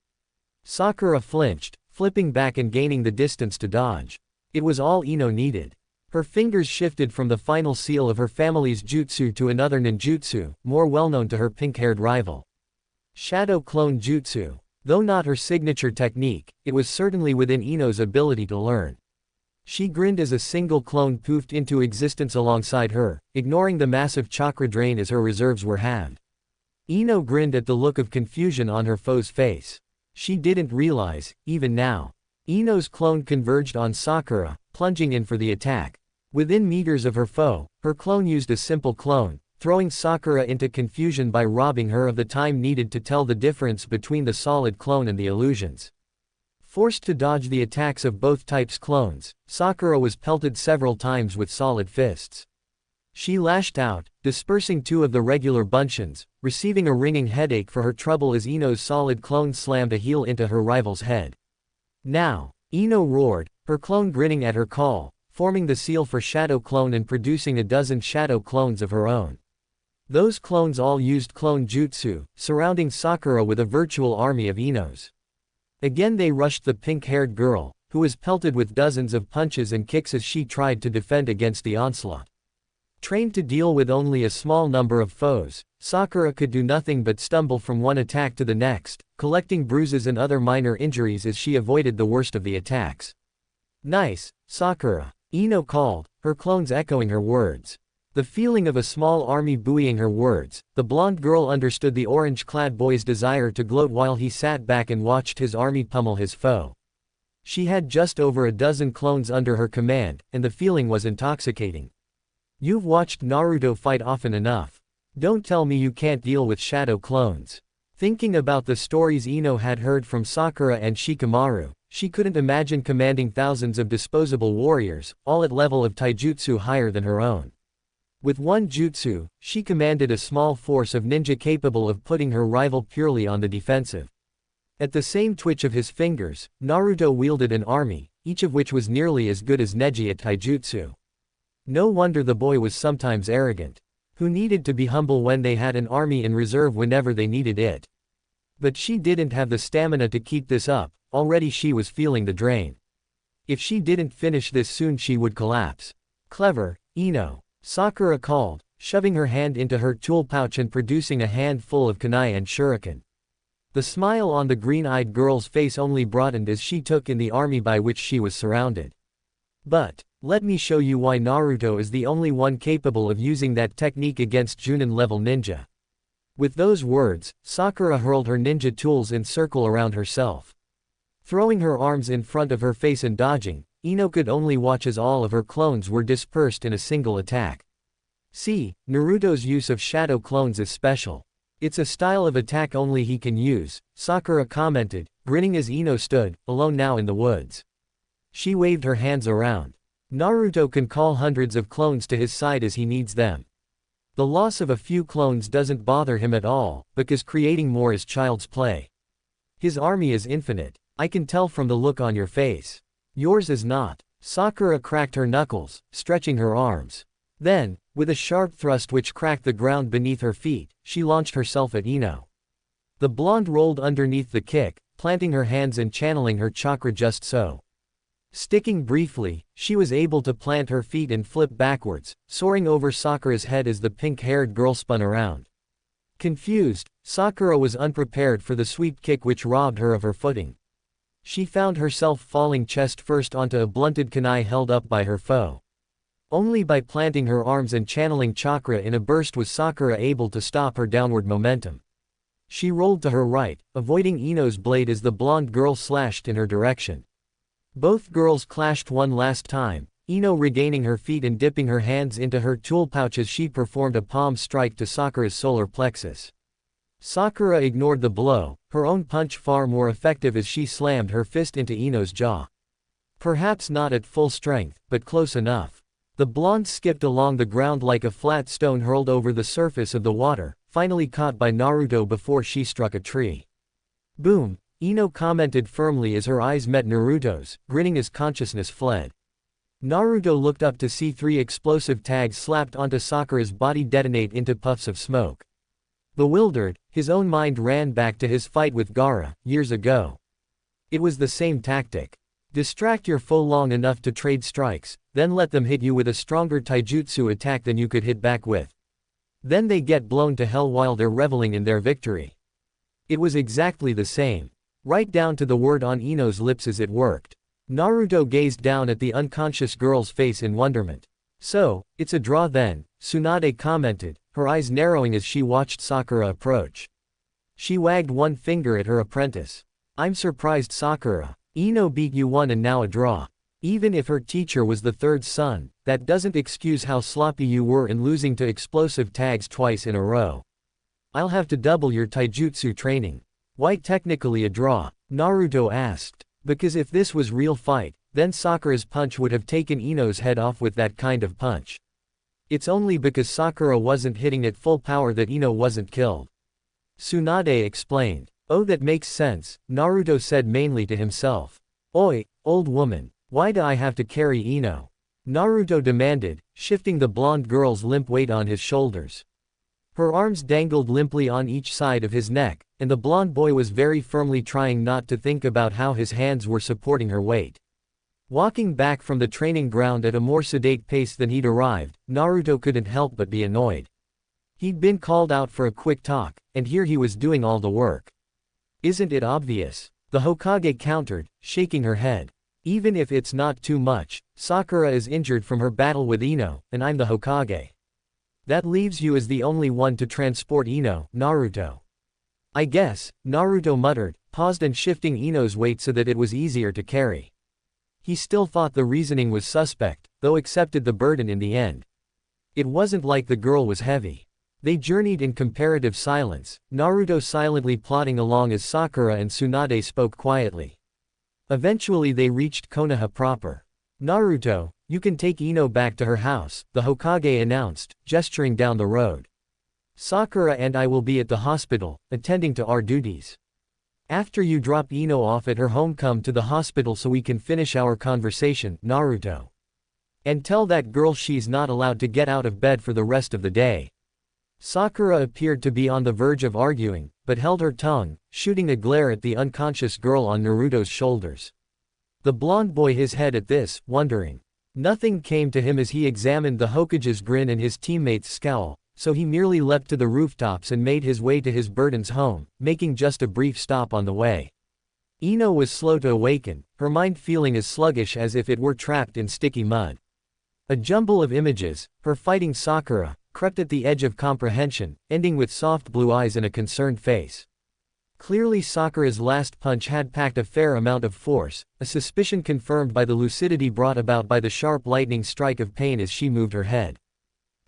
Sakura flinched, flipping back and gaining the distance to dodge. It was all Ino needed. Her fingers shifted from the final seal of her family's jutsu to another ninjutsu, more well-known to her pink-haired rival. Shadow Clone Jutsu. Though not her signature technique, it was certainly within Ino's ability to learn. She grinned as a single clone poofed into existence alongside her, ignoring the massive chakra drain as her reserves were halved. Ino grinned at the look of confusion on her foe's face. She didn't realize, even now. Ino's clone converged on Sakura, plunging in for the attack. Within meters of her foe, her clone used a simple clone, throwing Sakura into confusion by robbing her of the time needed to tell the difference between the solid clone and the illusions. Forced to dodge the attacks of both types' clones, Sakura was pelted several times with solid fists. She lashed out, dispersing 2 of the regular buncheons, receiving a ringing headache for her trouble as Ino's solid clone slammed a heel into her rival's head. "Now!" Ino roared, her clone grinning at her call, forming the seal for Shadow Clone and producing a dozen Shadow Clones of her own. Those clones all used clone jutsu, surrounding Sakura with a virtual army of Inos. Again they rushed the pink-haired girl, who was pelted with dozens of punches and kicks as she tried to defend against the onslaught. Trained to deal with only a small number of foes, Sakura could do nothing but stumble from one attack to the next, collecting bruises and other minor injuries as she avoided the worst of the attacks. "Nice, Sakura," Ino called, her clones echoing her words. The feeling of a small army buoying her words, the blonde girl understood the orange-clad boy's desire to gloat while he sat back and watched his army pummel his foe. She had just over a dozen clones under her command, and the feeling was intoxicating. "You've watched Naruto fight often enough. Don't tell me you can't deal with shadow clones." Thinking about the stories Ino had heard from Sakura and Shikamaru, she couldn't imagine commanding thousands of disposable warriors, all at level of taijutsu higher than her own. With one jutsu, she commanded a small force of ninja capable of putting her rival purely on the defensive. At the same twitch of his fingers, Naruto wielded an army, each of which was nearly as good as Neji at taijutsu. No wonder the boy was sometimes arrogant. Who needed to be humble when they had an army in reserve whenever they needed it? But she didn't have the stamina to keep this up, already she was feeling the drain. If she didn't finish this soon she would collapse. "Clever, Ino," Sakura called, shoving her hand into her tool pouch and producing a handful of kunai and shuriken. The smile on the green-eyed girl's face only broadened as she took in the army by which she was surrounded. "But, let me show you why Naruto is the only one capable of using that technique against Junin-level ninja." With those words, Sakura hurled her ninja tools in circle around herself. Throwing her arms in front of her face and dodging, Ino could only watch as all of her clones were dispersed in a single attack. "See, Naruto's use of shadow clones is special. It's a style of attack only he can use," Sakura commented, grinning as Ino stood, alone now in the woods. She waved her hands around. "Naruto can call hundreds of clones to his side as he needs them. The loss of a few clones doesn't bother him at all, because creating more is child's play. His army is infinite. I can tell from the look on your face. Yours is not." Sakura cracked her knuckles, stretching her arms. Then, with a sharp thrust which cracked the ground beneath her feet, she launched herself at Ino. The blonde rolled underneath the kick, planting her hands and channeling her chakra just so. Sticking briefly, she was able to plant her feet and flip backwards, soaring over Sakura's head as the pink-haired girl spun around. Confused, Sakura was unprepared for the sweep kick which robbed her of her footing. She found herself falling chest first onto a blunted kunai held up by her foe. Only by planting her arms and channeling chakra in a burst was Sakura able to stop her downward momentum. She rolled to her right, avoiding Ino's blade as the blonde girl slashed in her direction. Both girls clashed one last time, Ino regaining her feet and dipping her hands into her tool pouch as she performed a palm strike to Sakura's solar plexus. Sakura ignored the blow, her own punch far more effective as she slammed her fist into Ino's jaw. Perhaps not at full strength, but close enough. The blonde skipped along the ground like a flat stone hurled over the surface of the water, finally caught by Naruto before she struck a tree. "Boom," Ino commented firmly as her eyes met Naruto's, grinning as consciousness fled. Naruto looked up to see 3 explosive tags slapped onto Sakura's body detonate into puffs of smoke. Bewildered, his own mind ran back to his fight with Gaara, years ago. It was the same tactic. Distract your foe long enough to trade strikes, then let them hit you with a stronger taijutsu attack than you could hit back with. Then they get blown to hell while they're reveling in their victory. It was exactly the same. Right down to the word on Ino's lips as it worked. Naruto gazed down at the unconscious girl's face in wonderment. "So, it's a draw then," Tsunade commented, her eyes narrowing as she watched Sakura approach. She wagged one finger at her apprentice. "I'm surprised, Sakura. Ino beat you one and now a draw. Even if her teacher was the third son, that doesn't excuse how sloppy you were in losing to explosive tags twice in a row. I'll have to double your taijutsu training." "Why technically a draw?" Naruto asked. "Because if this was real fight, then Sakura's punch would have taken Ino's head off with that kind of punch. It's only because Sakura wasn't hitting at full power that Ino wasn't killed." Tsunade explained. "Oh, that makes sense," Naruto said mainly to himself. "Oi, old woman, why do I have to carry Ino?" Naruto demanded, shifting the blonde girl's limp weight on his shoulders. Her arms dangled limply on each side of his neck, and the blonde boy was very firmly trying not to think about how his hands were supporting her weight. Walking back from the training ground at a more sedate pace than he'd arrived, Naruto couldn't help but be annoyed. He'd been called out for a quick talk, and here he was doing all the work. Isn't it obvious? The Hokage countered, shaking her head. Even if it's not too much, Sakura is injured from her battle with Ino, and I'm the Hokage. That leaves you as the only one to transport Ino, Naruto. I guess, Naruto muttered, paused and shifting Ino's weight so that it was easier to carry. He still thought the reasoning was suspect, though accepted the burden in the end. It wasn't like the girl was heavy. They journeyed in comparative silence, Naruto silently plodding along as Sakura and Tsunade spoke quietly. Eventually they reached Konoha proper. Naruto, you can take Ino back to her house, the Hokage announced, gesturing down the road. Sakura and I will be at the hospital, attending to our duties. After you drop Ino off at her home, come to the hospital so we can finish our conversation, Naruto. And tell that girl she's not allowed to get out of bed for the rest of the day. Sakura appeared to be on the verge of arguing, but held her tongue, shooting a glare at the unconscious girl on Naruto's shoulders. The blonde boy his head at this, wondering. Nothing came to him as he examined the Hokage's grin and his teammates' scowl, so he merely leapt to the rooftops and made his way to his burden's home, making just a brief stop on the way. Ino was slow to awaken, her mind feeling as sluggish as if it were trapped in sticky mud. A jumble of images, her fighting Sakura, crept at the edge of comprehension, ending with soft blue eyes and a concerned face. Clearly Sakura's last punch had packed a fair amount of force, a suspicion confirmed by the lucidity brought about by the sharp lightning strike of pain as she moved her head.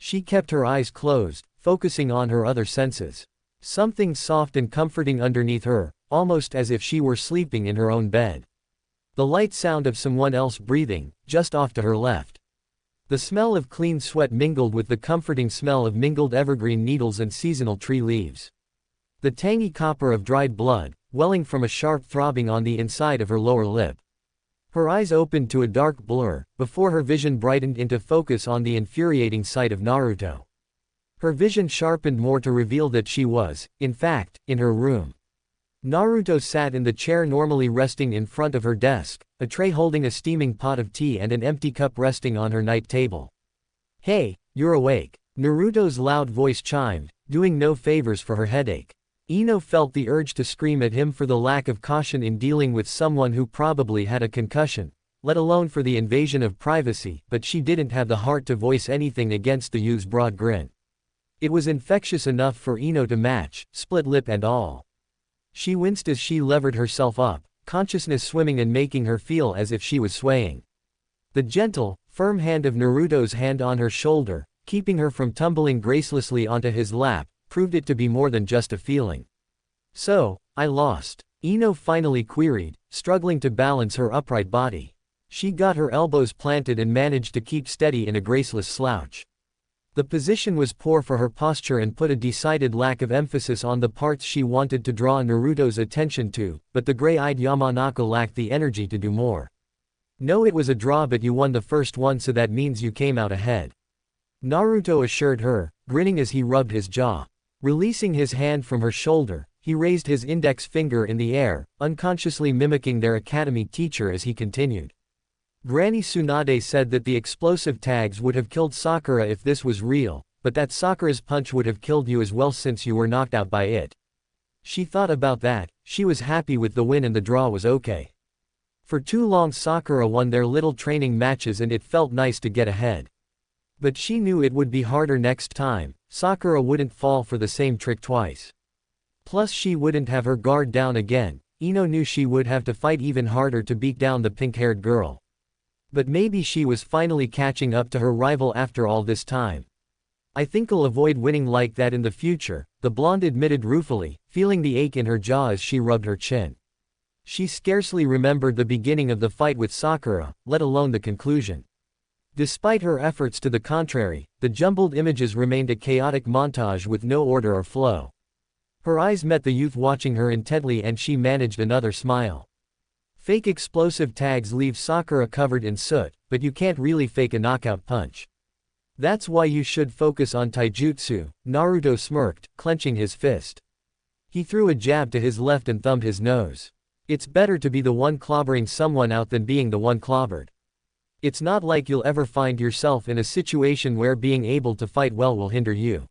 She kept her eyes closed, focusing on her other senses. Something soft and comforting underneath her, almost as if she were sleeping in her own bed. The light sound of someone else breathing, just off to her left. The smell of clean sweat mingled with the comforting smell of mingled evergreen needles and seasonal tree leaves. The tangy copper of dried blood, welling from a sharp throbbing on the inside of her lower lip. Her eyes opened to a dark blur, before her vision brightened into focus on the infuriating sight of Naruto. Her vision sharpened more to reveal that she was, in fact, in her room. Naruto sat in the chair normally resting in front of her desk, a tray holding a steaming pot of tea and an empty cup resting on her night table. Hey, you're awake. Naruto's loud voice chimed, doing no favors for her headache. Ino felt the urge to scream at him for the lack of caution in dealing with someone who probably had a concussion, let alone for the invasion of privacy, but she didn't have the heart to voice anything against the youth's broad grin. It was infectious enough for Ino to match, split lip and all. She winced as she levered herself up, consciousness swimming and making her feel as if she was swaying. The gentle, firm hand of Naruto's hand on her shoulder, keeping her from tumbling gracelessly onto his lap, proved it to be more than just a feeling. So, I lost? Ino finally queried, struggling to balance her upright body. She got her elbows planted and managed to keep steady in a graceless slouch. The position was poor for her posture and put a decided lack of emphasis on the parts she wanted to draw Naruto's attention to, but the gray-eyed Yamanaka lacked the energy to do more. No, it was a draw, but you won the first one, so that means you came out ahead. Naruto assured her, grinning as he rubbed his jaw. Releasing his hand from her shoulder, he raised his index finger in the air, unconsciously mimicking their academy teacher as he continued. Granny Tsunade said that the explosive tags would have killed Sakura if this was real, but that Sakura's punch would have killed you as well since you were knocked out by it. She thought about that, she was happy with the win and the draw was okay. For too long Sakura won their little training matches and it felt nice to get ahead. But she knew it would be harder next time, Sakura wouldn't fall for the same trick twice. Plus she wouldn't have her guard down again, Ino knew she would have to fight even harder to beat down the pink-haired girl. But maybe she was finally catching up to her rival after all this time. I think I'll avoid winning like that in the future, the blonde admitted ruefully, feeling the ache in her jaw as she rubbed her chin. She scarcely remembered the beginning of the fight with Sakura, let alone the conclusion. Despite her efforts to the contrary, the jumbled images remained a chaotic montage with no order or flow. Her eyes met the youth watching her intently and she managed another smile. Fake explosive tags leave Sakura covered in soot, but you can't really fake a knockout punch. That's why you should focus on taijutsu, Naruto smirked, clenching his fist. He threw a jab to his left and thumbed his nose. It's better to be the one clobbering someone out than being the one clobbered. It's not like you'll ever find yourself in a situation where being able to fight well will hinder you.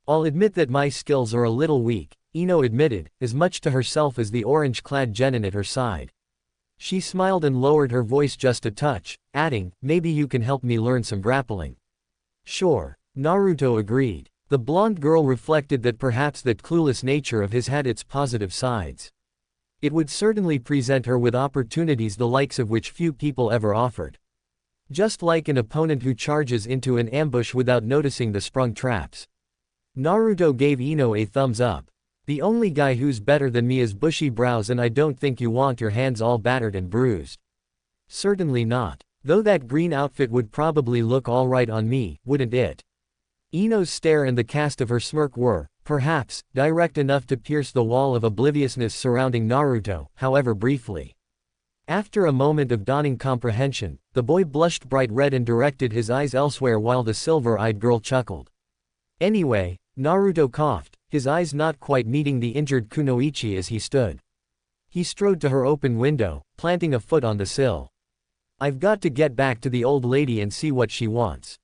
I'll admit that my skills are a little weak, Ino admitted, as much to herself as the orange-clad genin at her side. She smiled and lowered her voice just a touch, adding, maybe you can help me learn some grappling. Sure. Naruto agreed. The blonde girl reflected that perhaps that clueless nature of his had its positive sides. It would certainly present her with opportunities the likes of which few people ever offered. Just like an opponent who charges into an ambush without noticing the sprung traps. Naruto gave Ino a thumbs up. The only guy who's better than me is bushy brows, and I don't think you want your hands all battered and bruised. Certainly not. Though that green outfit would probably look alright on me, wouldn't it? Ino's stare and the cast of her smirk were, perhaps, direct enough to pierce the wall of obliviousness surrounding Naruto, however briefly. After a moment of dawning comprehension, the boy blushed bright red and directed his eyes elsewhere while the silver-eyed girl chuckled. Anyway, Naruto coughed, his eyes not quite meeting the injured Kunoichi as he stood. He strode to her open window, planting a foot on the sill. I've got to get back to the old lady and see what she wants.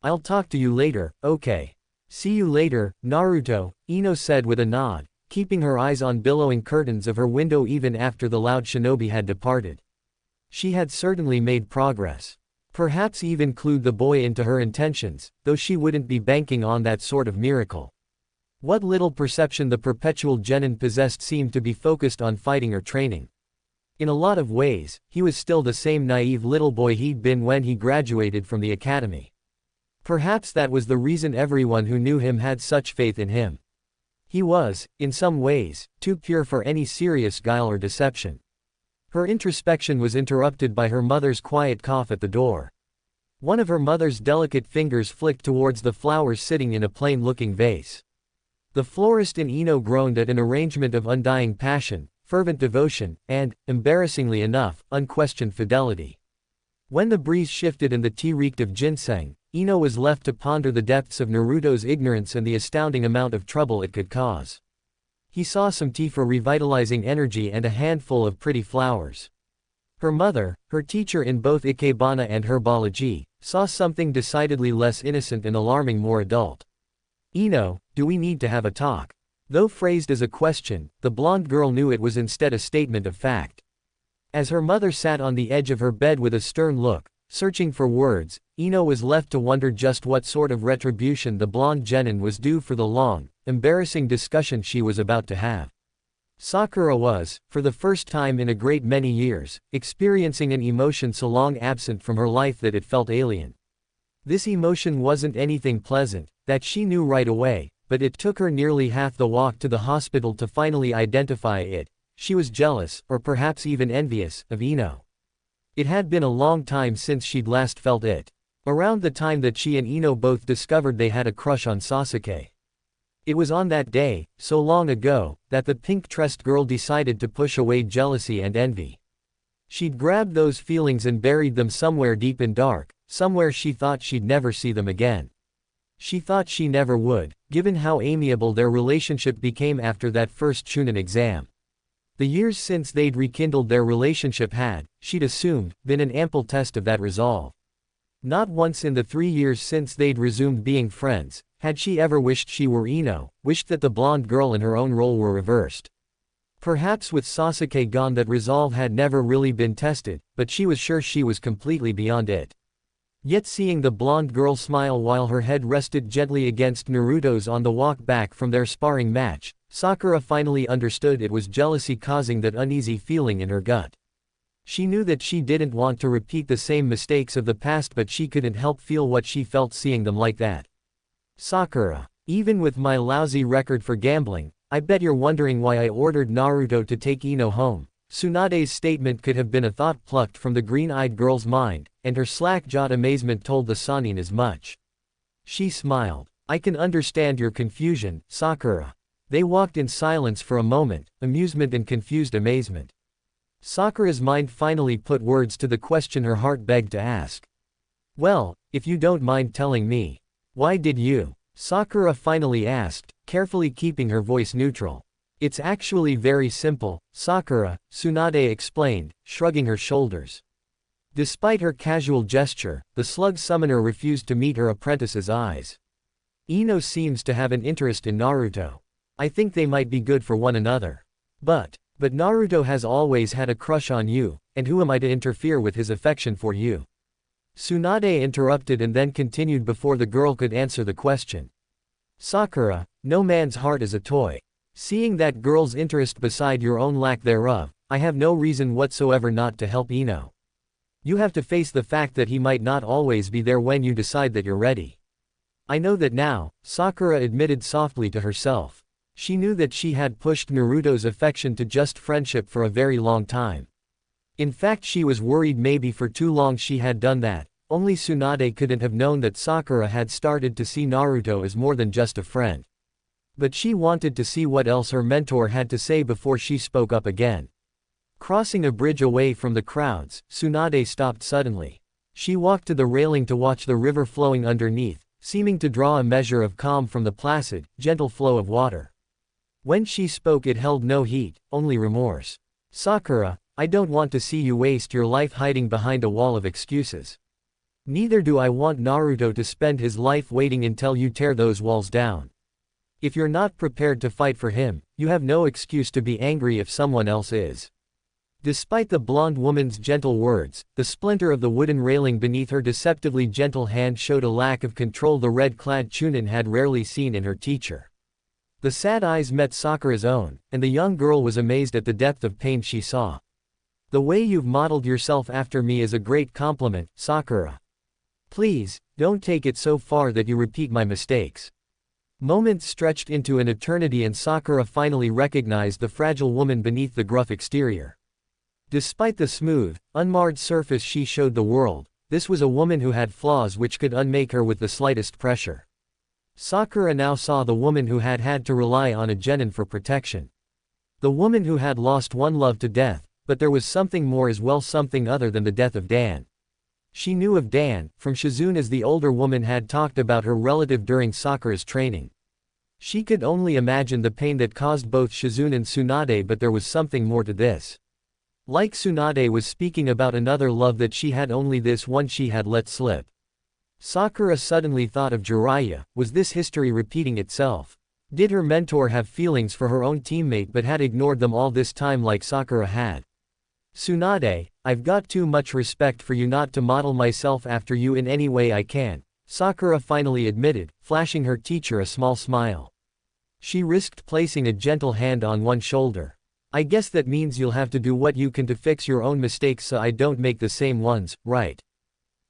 I'll talk to you later, okay. See you later, Naruto, Ino said with a nod, keeping her eyes on billowing curtains of her window even after the loud shinobi had departed. She had certainly made progress. Perhaps even clued the boy into her intentions, though she wouldn't be banking on that sort of miracle. What little perception the perpetual genin possessed seemed to be focused on fighting or training. In a lot of ways, he was still the same naive little boy he'd been when he graduated from the academy. Perhaps that was the reason everyone who knew him had such faith in him. He was, in some ways, too pure for any serious guile or deception. Her introspection was interrupted by her mother's quiet cough at the door. One of her mother's delicate fingers flicked towards the flowers sitting in a plain-looking vase. The florist in Ino groaned at an arrangement of undying passion, fervent devotion, and, embarrassingly enough, unquestioned fidelity. When the breeze shifted and the tea reeked of ginseng, Ino was left to ponder the depths of Naruto's ignorance and the astounding amount of trouble it could cause. He saw some tea for revitalizing energy and a handful of pretty flowers. Her mother, her teacher in both ikebana and herbology, saw something decidedly less innocent and alarming, more adult. Ino, do we need to have a talk? Though phrased as a question, the blonde girl knew it was instead a statement of fact. As her mother sat on the edge of her bed with a stern look, searching for words, Ino was left to wonder just what sort of retribution the blonde genin was due for the long, embarrassing discussion she was about to have. Sakura was, for the first time in a great many years, experiencing an emotion so long absent from her life that it felt alien. This emotion wasn't anything pleasant, that she knew right away, but it took her nearly half the walk to the hospital to finally identify it. She was jealous, or perhaps even envious, of Ino. It had been a long time since she'd last felt it. Around the time that she and Ino both discovered they had a crush on Sasuke. It was on that day, so long ago, that the pink-tressed girl decided to push away jealousy and envy. She'd grabbed those feelings and buried them somewhere deep and dark, somewhere she thought she'd never see them again. She thought she never would, given how amiable their relationship became after that first Chunin exam. The years since they'd rekindled their relationship had, she'd assumed, been an ample test of that resolve. Not once in the 3 years since they'd resumed being friends, had she ever wished she were Ino, wished that the blonde girl in her own role were reversed. Perhaps with Sasuke gone that resolve had never really been tested, but she was sure she was completely beyond it. Yet seeing the blonde girl smile while her head rested gently against Naruto's on the walk back from their sparring match, Sakura finally understood it was jealousy causing that uneasy feeling in her gut. She knew that she didn't want to repeat the same mistakes of the past, but she couldn't help feel what she felt seeing them like that. Sakura, even with my lousy record for gambling, I bet you're wondering why I ordered Naruto to take Ino home. Tsunade's statement could have been a thought plucked from the green-eyed girl's mind, and her slack-jawed amazement told the Sannin as much. She smiled. I can understand your confusion, Sakura. They walked in silence for a moment, amusement and confused amazement. Sakura's mind finally put words to the question her heart begged to ask. Well, if you don't mind telling me, why did you? Sakura finally asked, carefully keeping her voice neutral. It's actually very simple, Sakura, Tsunade explained, shrugging her shoulders. Despite her casual gesture, the slug summoner refused to meet her apprentice's eyes. Ino seems to have an interest in Naruto. I think they might be good for one another. But Naruto has always had a crush on you, and who am I to interfere with his affection for you? Tsunade interrupted and then continued before the girl could answer the question. Sakura, no man's heart is a toy. Seeing that girl's interest beside your own lack thereof, I have no reason whatsoever not to help Ino. You have to face the fact that he might not always be there when you decide that you're ready. I know that now, Sakura admitted softly to herself. She knew that she had pushed Naruto's affection to just friendship for a very long time. In fact, she was worried maybe for too long she had done that. Only Tsunade couldn't have known that Sakura had started to see Naruto as more than just a friend. But she wanted to see what else her mentor had to say before she spoke up again. Crossing a bridge away from the crowds, Tsunade stopped suddenly. She walked to the railing to watch the river flowing underneath, seeming to draw a measure of calm from the placid, gentle flow of water. When she spoke, it held no heat, only remorse. Sakura, I don't want to see you waste your life hiding behind a wall of excuses. Neither do I want Naruto to spend his life waiting until you tear those walls down. If you're not prepared to fight for him, you have no excuse to be angry if someone else is. Despite the blonde woman's gentle words, the splinter of the wooden railing beneath her deceptively gentle hand showed a lack of control the red-clad Chunin had rarely seen in her teacher. The sad eyes met Sakura's own, and the young girl was amazed at the depth of pain she saw. The way you've modeled yourself after me is a great compliment, Sakura. Please, don't take it so far that you repeat my mistakes. Moments stretched into an eternity and Sakura finally recognized the fragile woman beneath the gruff exterior. Despite the smooth, unmarred surface she showed the world, this was a woman who had flaws which could unmake her with the slightest pressure. Sakura now saw the woman who had had to rely on a genin for protection. The woman who had lost one love to death, but there was something more as well, something other than the death of Dan. She knew of Dan, from Shizune, as the older woman had talked about her relative during Sakura's training. She could only imagine the pain that caused both Shizune and Tsunade, but there was something more to this. Like Tsunade was speaking about another love that she had, only this one she had let slip. Sakura suddenly thought of Jiraiya. Was this history repeating itself? Did her mentor have feelings for her own teammate but had ignored them all this time like Sakura had? Tsunade, I've got too much respect for you not to model myself after you in any way I can, Sakura finally admitted, flashing her teacher a small smile. She risked placing a gentle hand on one shoulder. I guess that means you'll have to do what you can to fix your own mistakes so I don't make the same ones, right?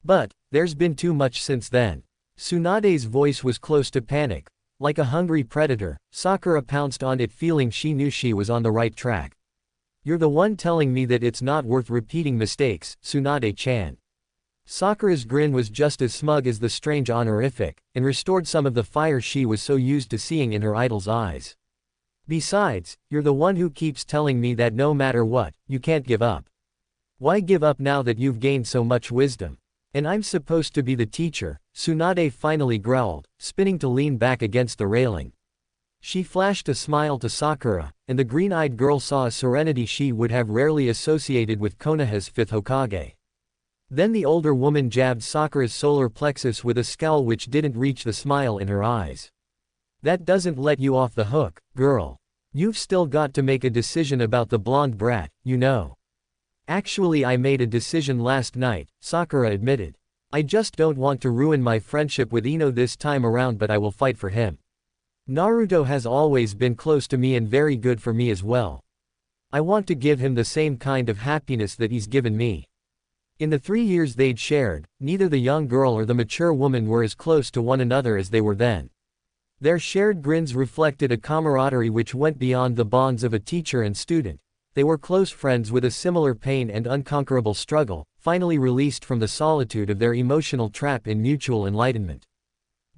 But there's been too much since then. Tsunade's voice was close to panic. Like a hungry predator, Sakura pounced on it, feeling she knew she was on the right track. You're the one telling me that it's not worth repeating mistakes, Tsunade-chan. Sakura's grin was just as smug as the strange honorific, and restored some of the fire she was so used to seeing in her idol's eyes. Besides, you're the one who keeps telling me that no matter what, you can't give up. Why give up now that you've gained so much wisdom? And I'm supposed to be the teacher, Tsunade finally growled, spinning to lean back against the railing. She flashed a smile to Sakura, and the green-eyed girl saw a serenity she would have rarely associated with Konoha's fifth Hokage. Then the older woman jabbed Sakura's solar plexus with a scowl which didn't reach the smile in her eyes. That doesn't let you off the hook, girl. You've still got to make a decision about the blonde brat, you know. Actually, I made a decision last night, Sakura admitted. I just don't want to ruin my friendship with Ino this time around, but I will fight for him. Naruto has always been close to me and very good for me as well. I want to give him the same kind of happiness that he's given me. In the 3 years they'd shared, neither the young girl or the mature woman were as close to one another as they were then. Their shared grins reflected a camaraderie which went beyond the bonds of a teacher and student. They were close friends with a similar pain and unconquerable struggle, finally released from the solitude of their emotional trap in mutual enlightenment.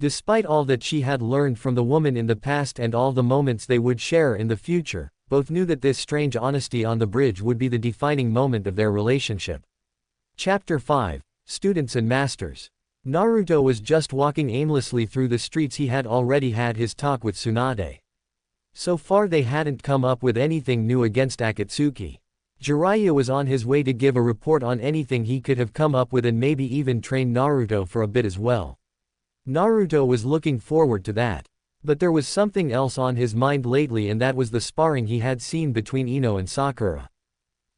Despite all that she had learned from the woman in the past and all the moments they would share in the future, both knew that this strange honesty on the bridge would be the defining moment of their relationship. Chapter 5: Students and Masters. Naruto was just walking aimlessly through the streets. He had already had his talk with Tsunade. So far they hadn't come up with anything new against Akatsuki. Jiraiya was on his way to give a report on anything he could have come up with and maybe even train Naruto for a bit as well. Naruto was looking forward to that. But there was something else on his mind lately, and that was the sparring he had seen between Ino and Sakura.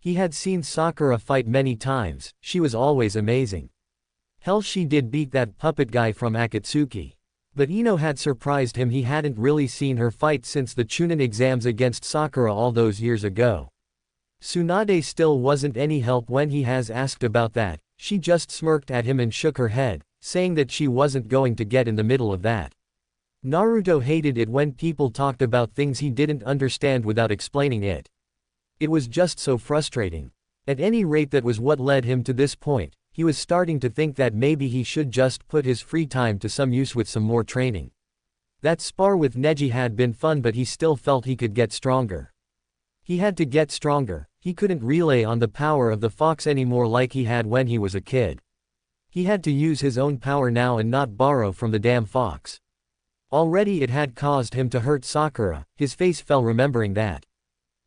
He had seen Sakura fight many times, she was always amazing. Hell, she did beat that puppet guy from Akatsuki. But Ino had surprised him. He hadn't really seen her fight since the Chunin exams against Sakura all those years ago. Tsunade still wasn't any help when he has asked about that. She just smirked at him and shook her head, saying that she wasn't going to get in the middle of that. Naruto hated it when people talked about things he didn't understand without explaining it. It was just so frustrating. At any rate, that was what led him to this point. He was starting to think that maybe he should just put his free time to some use with some more training. That spar with Neji had been fun, but he still felt he could get stronger. He had to get stronger. He couldn't rely on the power of the fox anymore like he had when he was a kid. He had to use his own power now and not borrow from the damn fox. Already it had caused him to hurt Sakura. His face fell remembering that.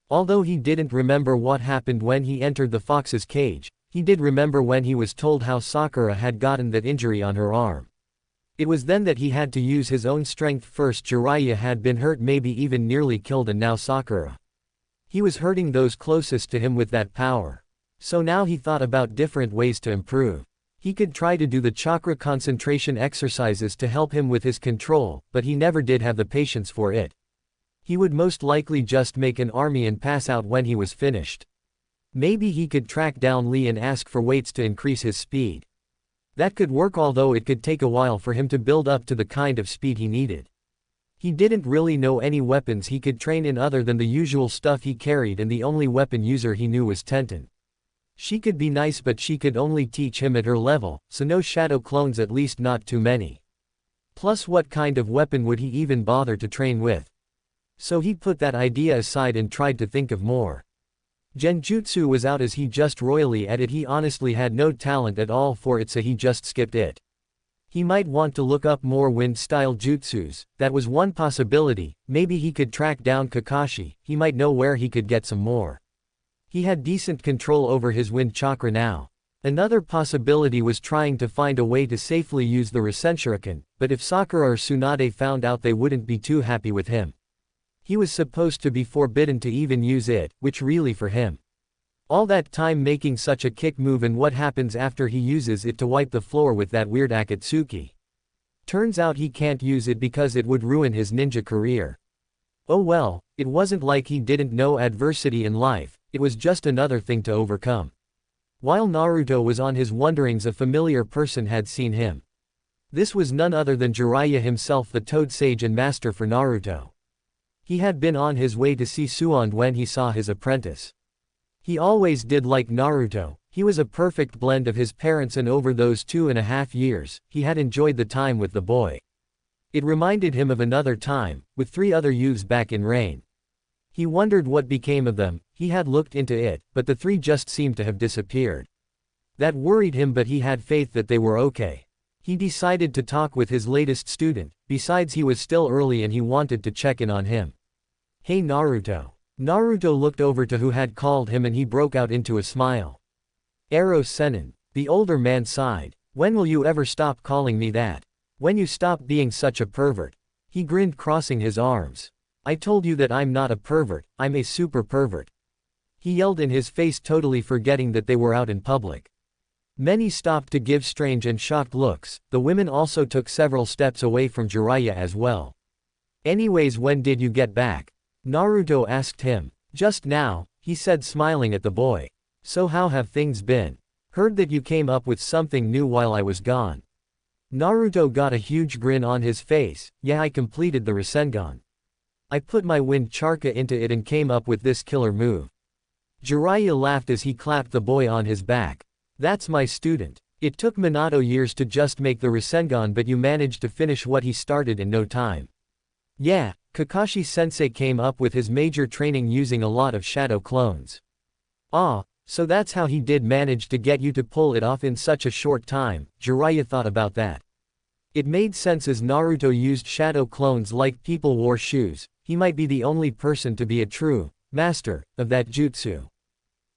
Although he didn't remember what happened when he entered the fox's cage, he did remember when he was told how Sakura had gotten that injury on her arm. It was then that he had to use his own strength first. Jiraiya had been hurt, maybe even nearly killed, and now Sakura. He was hurting those closest to him with that power. So now he thought about different ways to improve. He could try to do the chakra concentration exercises to help him with his control, but he never did have the patience for it. He would most likely just make an army and pass out when he was finished. Maybe he could track down Lee and ask for weights to increase his speed. That could work, although it could take a while for him to build up to the kind of speed he needed. He didn't really know any weapons he could train in other than the usual stuff he carried, and the only weapon user he knew was Tenten. She could be nice, but she could only teach him at her level, so no shadow clones, at least not too many. Plus, what kind of weapon would he even bother to train with? So he put that idea aside and tried to think of more. Genjutsu was out as he just royally at it. He honestly had no talent at all for it, so he just skipped it. He might want to look up more wind-style jutsus. That was one possibility. Maybe he could track down Kakashi. He might know where he could get some more. He had decent control over his wind chakra now. Another possibility was trying to find a way to safely use the Rasenshuriken, but if Sakura or Tsunade found out, they wouldn't be too happy with him. He was supposed to be forbidden to even use it, which really for him. All that time making such a kick move, and what happens after he uses it to wipe the floor with that weird Akatsuki? Turns out he can't use it because it would ruin his ninja career. Oh well, it wasn't like he didn't know adversity in life, it was just another thing to overcome. While Naruto was on his wanderings, a familiar person had seen him. This was none other than Jiraiya himself, the Toad Sage and master for Naruto. He had been on his way to see Suand when he saw his apprentice. He always did like Naruto. He was a perfect blend of his parents, and over those 2.5 years, he had enjoyed the time with the boy. It reminded him of another time, with 3 other youths back in Rain. He wondered what became of them. He had looked into it, but the 3 just seemed to have disappeared. That worried him, but he had faith that they were okay. He decided to talk with his latest student. Besides, he was still early and he wanted to check in on him. Hey Naruto. Naruto looked over to who had called him and he broke out into a smile. Ero Sennin. The older man sighed. When will you ever stop calling me that? When you stop being such a pervert? He grinned, crossing his arms. I told you that I'm not a pervert, I'm a super pervert. He yelled in his face, totally forgetting that they were out in public. Many stopped to give strange and shocked looks. The women also took several steps away from Jiraiya as well. Anyways, when did you get back? Naruto asked him. Just now, he said, smiling at the boy. So how have things been? Heard that you came up with something new while I was gone. Naruto got a huge grin on his face. Yeah, I completed the Rasengan. I put my wind chakra into it and came up with this killer move. Jiraiya laughed as he clapped the boy on his back. That's my student. It took Minato years to just make the Rasengan, but you managed to finish what he started in no time. Yeah, Kakashi-sensei came up with his major training using a lot of shadow clones. Ah, so that's how he did manage to get you to pull it off in such a short time. Jiraiya thought about that. It made sense, as Naruto used shadow clones like people wore shoes. he might be the only person to be a true master of that jutsu.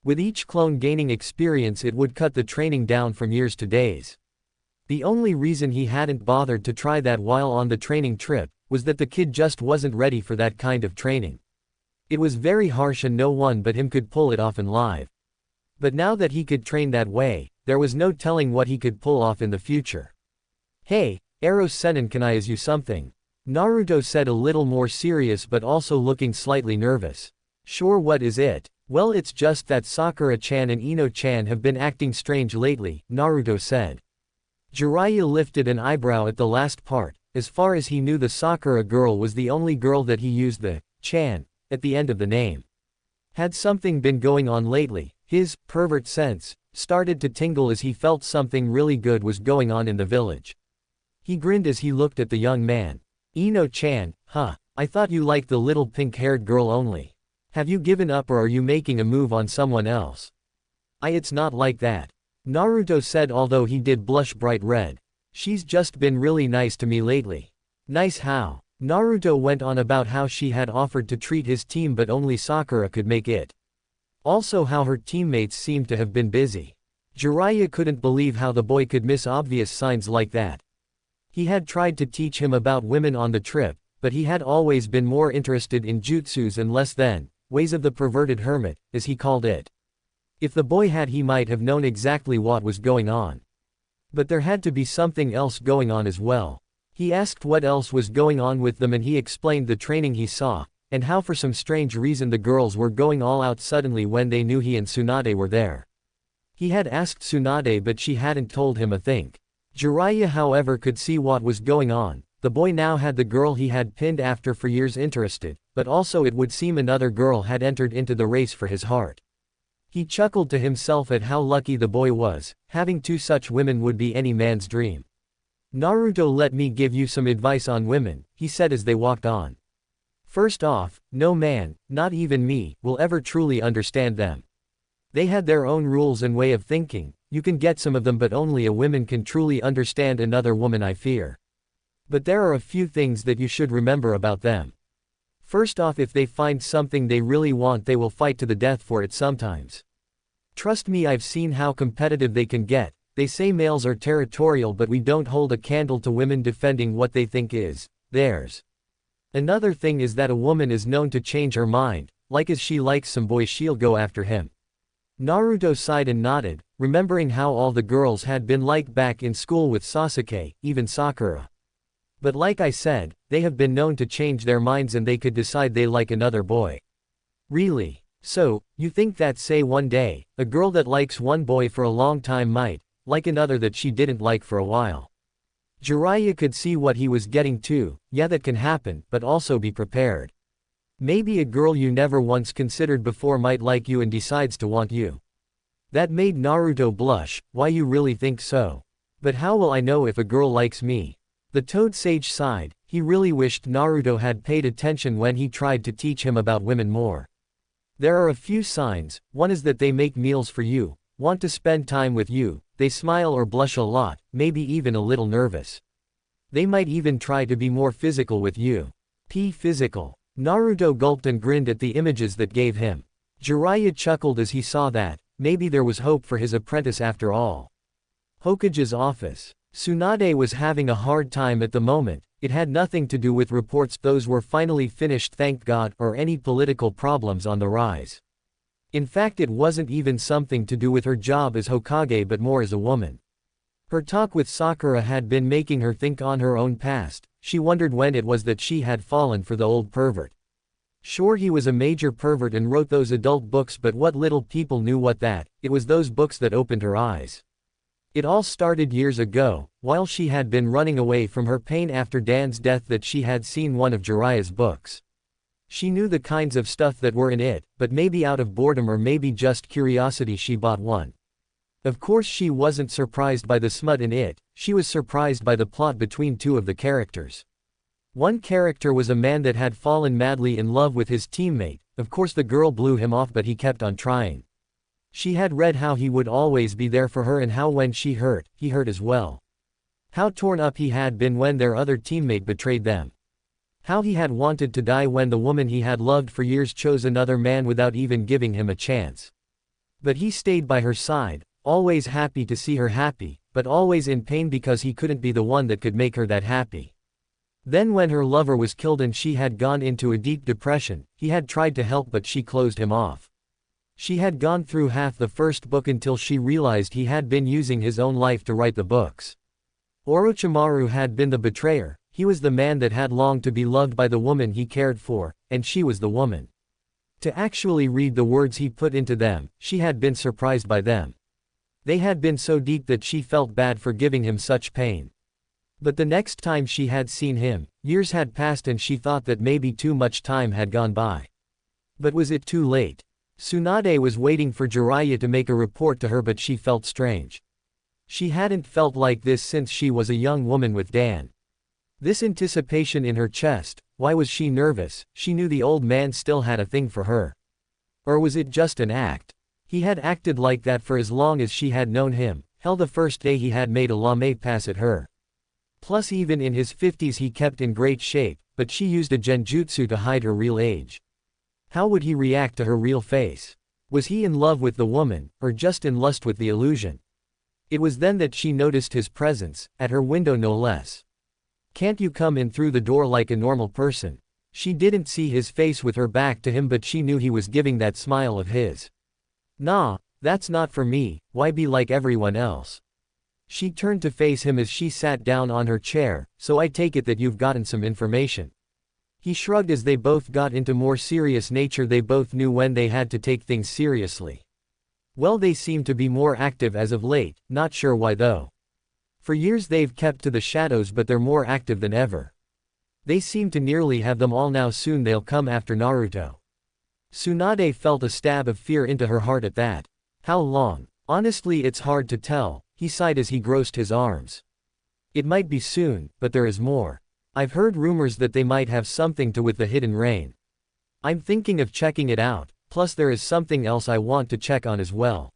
With each clone gaining experience, it would cut the training down from years to days. The only reason he hadn't bothered to try that while on the training trip was that the kid just wasn't ready for that kind of training. It was very harsh and no one but him could pull it off in live. But now that he could train that way, there was no telling what he could pull off in the future. "Hey, Eros Senin, can I ask you something?" Naruto said, a little more serious but also looking slightly nervous. "Sure, what is it?" "Well, it's just that Sakura-chan and Ino-chan have been acting strange lately," Naruto said. Jiraiya lifted an eyebrow at the last part. As far as he knew, the Sakura girl was the only girl that he used the chan at the end of the name. Had something been going on lately? His pervert sense started to tingle as he felt something really good was going on in the village. He grinned as he looked at the young man. "Ino-chan, huh? I thought you liked the little pink-haired girl only. Have you given up or are you making a move on someone else?" It's not like that," Naruto said, although he did blush bright red. "She's just been really nice to me lately." "Nice how?" Naruto went on about how she had offered to treat his team but only Sakura could make it. Also how her teammates seemed to have been busy. Jiraiya couldn't believe how the boy could miss obvious signs like that. He had tried to teach him about women on the trip, but he had always been more interested in jutsus and less than ways of the perverted hermit, as he called it. If the boy had, he might have known exactly what was going on. But there had to be something else going on as well. He asked what else was going on with them and he explained the training he saw, and how for some strange reason the girls were going all out suddenly when they knew he and Tsunade were there. He had asked Tsunade but she hadn't told him a thing. Jiraiya, however, could see what was going on. The boy now had the girl he had pinned after for years interested, but also it would seem another girl had entered into the race for his heart. He chuckled to himself at how lucky the boy was. Having two such women would be any man's dream. "Naruto, let me give you some advice on women," he said as they walked on. "First off, no man, not even me, will ever truly understand them. They had their own rules and way of thinking. You can get some of them but only a woman can truly understand another woman, I fear. But there are a few things that you should remember about them. First off, if they find something they really want, they will fight to the death for it sometimes. Trust me, I've seen how competitive they can get. They say males are territorial, but we don't hold a candle to women defending what they think is theirs. Another thing is that a woman is known to change her mind, like as she likes some boy she'll go after him." Naruto sighed and nodded, remembering how all the girls had been like back in school with Sasuke, even Sakura. But like I said, they have been known to change their minds and they could decide they like another boy. "Really? So, you think that say one day, a girl that likes one boy for a long time might like another that she didn't like for a while?" Jiraiya could see what he was getting to. Yeah, that can happen, but also be prepared. Maybe a girl you never once considered before might like you and decides to want you. That made Naruto blush. "Why, you really think so? But how will I know if a girl likes me?" The Toad Sage sighed. He really wished Naruto had paid attention when he tried to teach him about women more. "There are a few signs. One is that they make meals for you, want to spend time with you, they smile or blush a lot, maybe even a little nervous. They might even try to be more physical with you." Physical. Naruto gulped and grinned at the images that gave him. Jiraiya chuckled as he saw that maybe there was hope for his apprentice after all. Hokage's office. Tsunade was having a hard time at the moment. It had nothing to do with reports, those were finally finished thank God, or any political problems on the rise. In fact, it wasn't even something to do with her job as Hokage but more as a woman. Her talk with Sakura had been making her think on her own past. She wondered when it was that she had fallen for the old pervert. Sure, he was a major pervert and wrote those adult books, but what little people knew what that, it was those books that opened her eyes. It all started years ago, while she had been running away from her pain after Dan's death, that she had seen one of Jiraiya's books. She knew the kinds of stuff that were in it, but maybe out of boredom or maybe just curiosity she bought one. Of course she wasn't surprised by the smut in it, she was surprised by the plot between two of the characters. One character was a man that had fallen madly in love with his teammate. Of course the girl blew him off, but he kept on trying. She had read how he would always be there for her and how when she hurt, he hurt as well. How torn up he had been when their other teammate betrayed them. How he had wanted to die when the woman he had loved for years chose another man without even giving him a chance. But he stayed by her side, always happy to see her happy, but always in pain because he couldn't be the one that could make her that happy. Then when her lover was killed and she had gone into a deep depression, he had tried to help but she closed him off. She had gone through half the first book until she realized he had been using his own life to write the books. Orochimaru had been the betrayer, he was the man that had longed to be loved by the woman he cared for, and she was the woman. To actually read the words he put into them, she had been surprised by them. They had been so deep that she felt bad for giving him such pain. But the next time she had seen him, years had passed and she thought that maybe too much time had gone by. But was it too late? Tsunade was waiting for Jiraiya to make a report to her but she felt strange. She hadn't felt like this since she was a young woman with Dan. This anticipation in her chest, why was she nervous? She knew the old man still had a thing for her. Or was it just an act? He had acted like that for as long as she had known him, hell the first day he had made a lame pass at her. Plus even in his 50s he kept in great shape, but she used a genjutsu to hide her real age. How would he react to her real face? Was he in love with the woman, or just in lust with the illusion? It was then that she noticed his presence, at her window no less. Can't you come in through the door like a normal person? She didn't see his face with her back to him but she knew he was giving that smile of his. Nah, that's not for me, why be like everyone else? She turned to face him as she sat down on her chair, so I take it that you've gotten some information. He shrugged as they both got into more serious nature. They both knew when they had to take things seriously. Well, they seem to be more active as of late, not sure why though. For years they've kept to the shadows but they're more active than ever. They seem to nearly have them all now. Soon they'll come after Naruto. Tsunade felt a stab of fear into her heart at that. How long? Honestly it's hard to tell, he sighed as he grossed his arms. It might be soon, but there is more. I've heard rumors that they might have something to with the hidden rain. I'm thinking of checking it out, plus there is something else I want to check on as well.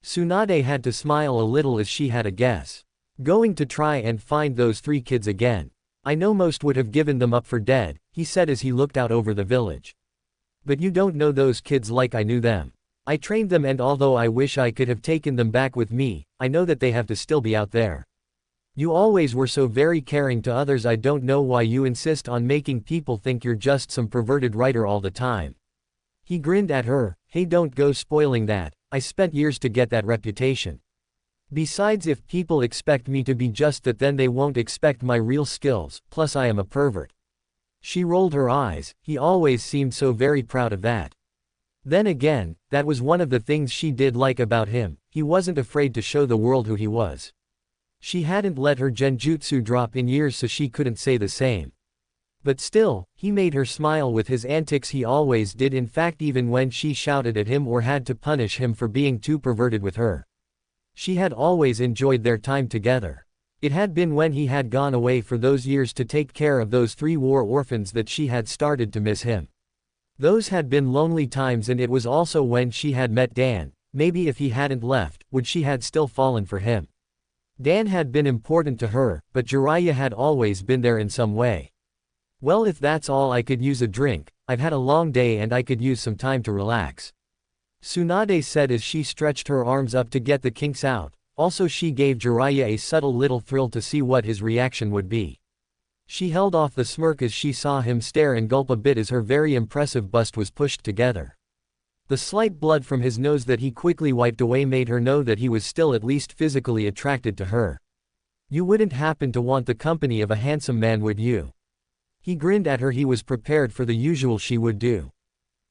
Tsunade had to smile a little as she had a guess. Going to try and find those 3 kids again. I know most would have given them up for dead, he said as he looked out over the village. But you don't know those kids like I knew them. I trained them and although I wish I could have taken them back with me, I know that they have to still be out there. You always were so very caring to others. I don't know why you insist on making people think you're just some perverted writer all the time. He grinned at her. Hey, don't go spoiling that, I spent years to get that reputation. Besides, if people expect me to be just that then they won't expect my real skills, plus I am a pervert. She rolled her eyes, he always seemed so very proud of that. Then again, that was one of the things she did like about him, he wasn't afraid to show the world who he was. She hadn't let her genjutsu drop in years so she couldn't say the same. But still, he made her smile with his antics. He always did, in fact even when she shouted at him or had to punish him for being too perverted with her. She had always enjoyed their time together. It had been when he had gone away for those years to take care of those 3 war orphans that she had started to miss him. Those had been lonely times, and it was also when she had met Dan. Maybe if he hadn't left, would she had still fallen for him. Dan had been important to her, but Jiraiya had always been there in some way. Well, if that's all, I could use a drink. I've had a long day and I could use some time to relax. Tsunade said as she stretched her arms up to get the kinks out. Also she gave Jiraiya a subtle little thrill to see what his reaction would be. She held off the smirk as she saw him stare and gulp a bit as her very impressive bust was pushed together. The slight blood from his nose that he quickly wiped away made her know that he was still at least physically attracted to her. You wouldn't happen to want the company of a handsome man, would you? He grinned at her. He was prepared for the usual she would do.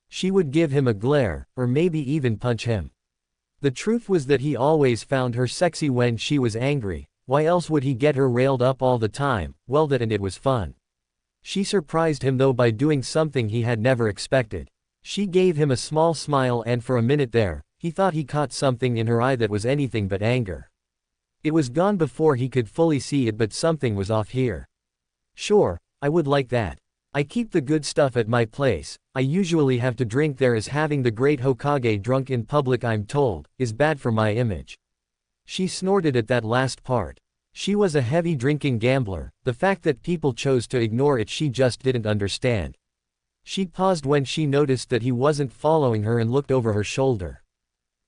She would give him a glare, or maybe even punch him. The truth was that he always found her sexy when she was angry. Why else would he get her railed up all the time? Well, that and it was fun. She surprised him though by doing something he had never expected. She gave him a small smile and for a minute there, he thought he caught something in her eye that was anything but anger. It was gone before he could fully see it, but something was off here. Sure, I would like that. I keep the good stuff at my place. I usually have to drink there, as having the great Hokage drunk in public, I'm told, is bad for my image. She snorted at that last part. She was a heavy drinking gambler, the fact that people chose to ignore it she just didn't understand. She paused when she noticed that he wasn't following her and looked over her shoulder.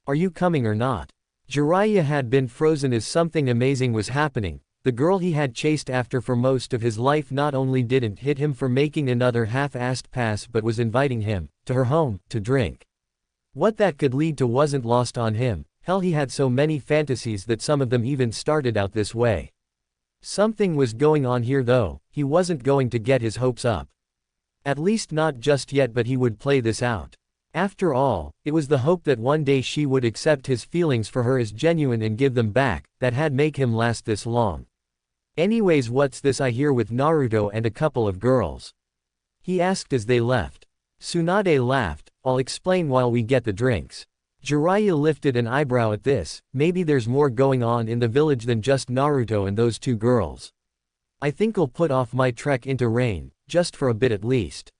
Are you coming or not? Jiraiya had been frozen as something amazing was happening. The girl he had chased after for most of his life not only didn't hit him for making another half-assed pass but was inviting him to her home to drink. What that could lead to wasn't lost on him. Hell, he had so many fantasies that some of them even started out this way. Something was going on here though. He wasn't going to get his hopes up. At least not just yet, but he would play this out. After all, it was the hope that one day she would accept his feelings for her as genuine and give them back, that had made him last this long. Anyways, what's this I hear with Naruto and a couple of girls? He asked as they left. Tsunade laughed. I'll explain while we get the drinks. Jiraiya lifted an eyebrow at this. Maybe there's more going on in the village than just Naruto and those two girls. I think I'll put off my trek into rain, just for a bit at least.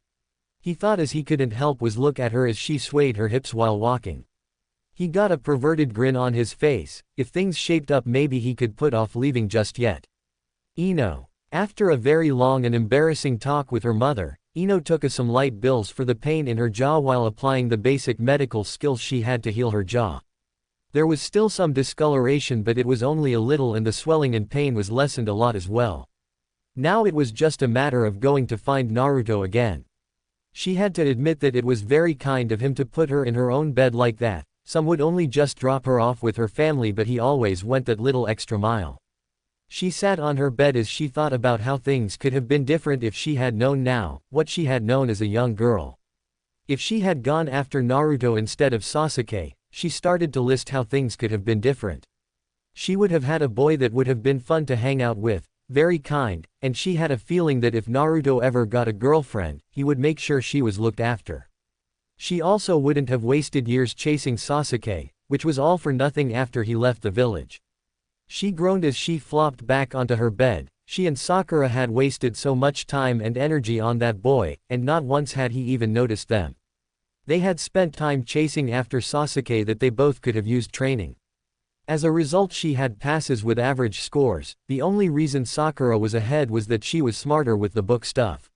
He thought as he couldn't help was look at her as she swayed her hips while walking. He got a perverted grin on his face. If things shaped up, maybe he could put off leaving just yet. Ino. After a very long and embarrassing talk with her mother, Ino took some light pills for the pain in her jaw while applying the basic medical skills she had to heal her jaw. There was still some discoloration, but it was only a little, and the swelling and pain was lessened a lot as well. Now it was just a matter of going to find Naruto again. She had to admit that it was very kind of him to put her in her own bed like that. Some would only just drop her off with her family, but he always went that little extra mile. She sat on her bed as she thought about how things could have been different if she had known now, what she had known as a young girl. If she had gone after Naruto instead of Sasuke, she started to list how things could have been different. She would have had a boy that would have been fun to hang out with, very kind, and she had a feeling that if Naruto ever got a girlfriend, he would make sure she was looked after. She also wouldn't have wasted years chasing Sasuke, which was all for nothing after he left the village. She groaned as she flopped back onto her bed. She and Sakura had wasted so much time and energy on that boy, and not once had he even noticed them. They had spent time chasing after Sasuke that they both could have used training. As a result, she had passes with average scores. The only reason Sakura was ahead was that she was smarter with the book stuff.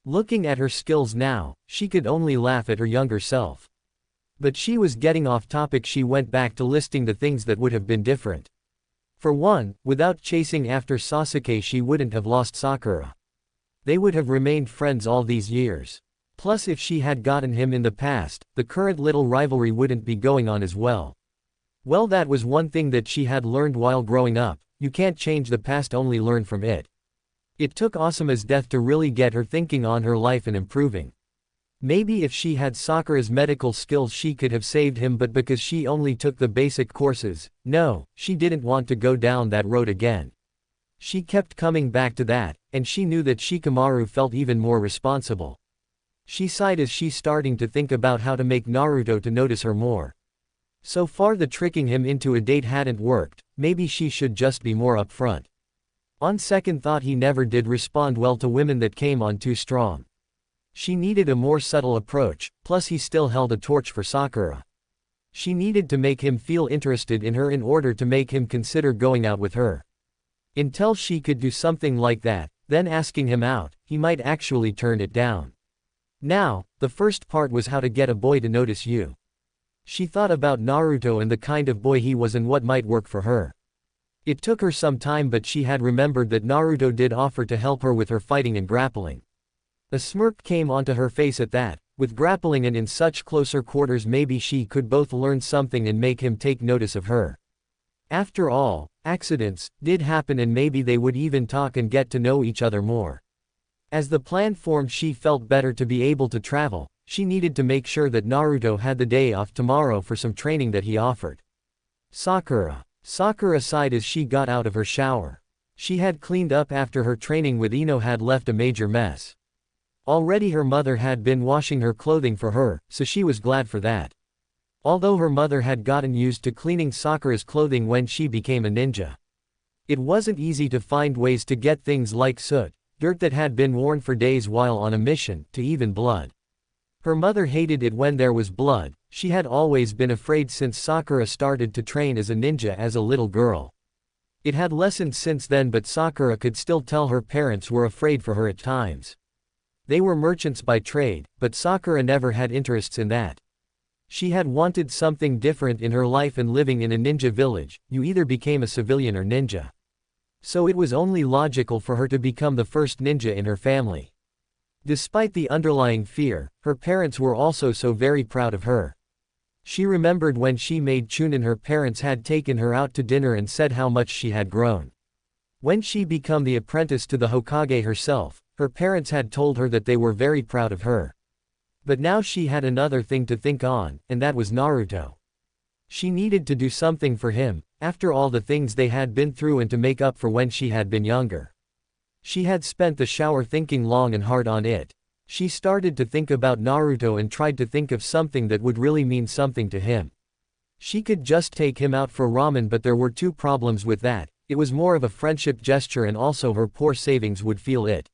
Looking at her skills now, she could only laugh at her younger self. But she was getting off topic. She went back to listing the things that would have been different. For one, without chasing after Sasuke, she wouldn't have lost Sakura. They would have remained friends all these years. Plus, if she had gotten him in the past, the current little rivalry wouldn't be going on as well. Well, that was one thing that she had learned while growing up. You can't change the past, only learn from it. It took Asuma's death to really get her thinking on her life and improving. Maybe if she had Sakura's medical skills she could have saved him, but because she only took the basic courses, no, she didn't want to go down that road again. She kept coming back to that, and she knew that Shikamaru felt even more responsible. She sighed as she starting to think about how to make Naruto to notice her more. So far the tricking him into a date hadn't worked. Maybe she should just be more upfront. On second thought, he never did respond well to women that came on too strong. She needed a more subtle approach, plus he still held a torch for Sakura. She needed to make him feel interested in her in order to make him consider going out with her. Until she could do something like that, then asking him out, he might actually turn it down. Now, the first part was how to get a boy to notice you. She thought about Naruto and the kind of boy he was and what might work for her. It took her some time, but she had remembered that Naruto did offer to help her with her fighting and grappling. A smirk came onto her face at that. With grappling and in such closer quarters, maybe she could both learn something and make him take notice of her. After all, accidents did happen, and maybe they would even talk and get to know each other more. As the plan formed, she felt better to be able to travel. She needed to make sure that Naruto had the day off tomorrow for some training that he offered. Sakura sighed as she got out of her shower. She had cleaned up after her training with Ino had left a major mess. Already her mother had been washing her clothing for her, so she was glad for that. Although her mother had gotten used to cleaning Sakura's clothing when she became a ninja. It wasn't easy to find ways to get things like soot, dirt that had been worn for days while on a mission, to even blood. Her mother hated it when there was blood. She had always been afraid since Sakura started to train as a ninja as a little girl. It had lessened since then, but Sakura could still tell her parents were afraid for her at times. They were merchants by trade, but Sakura never had interests in that. She had wanted something different in her life, and living in a ninja village, you either became a civilian or ninja. So it was only logical for her to become the first ninja in her family. Despite the underlying fear, her parents were also so very proud of her. She remembered when she made Chunin, her parents had taken her out to dinner and said how much she had grown. When she became the apprentice to the Hokage herself, her parents had told her that they were very proud of her. But now she had another thing to think on, and that was Naruto. She needed to do something for him, after all the things they had been through, and to make up for when she had been younger. She had spent the shower thinking long and hard on it. She started to think about Naruto and tried to think of something that would really mean something to him. She could just take him out for ramen, but there were two problems with that. It was more of a friendship gesture, and also her poor savings would feel it.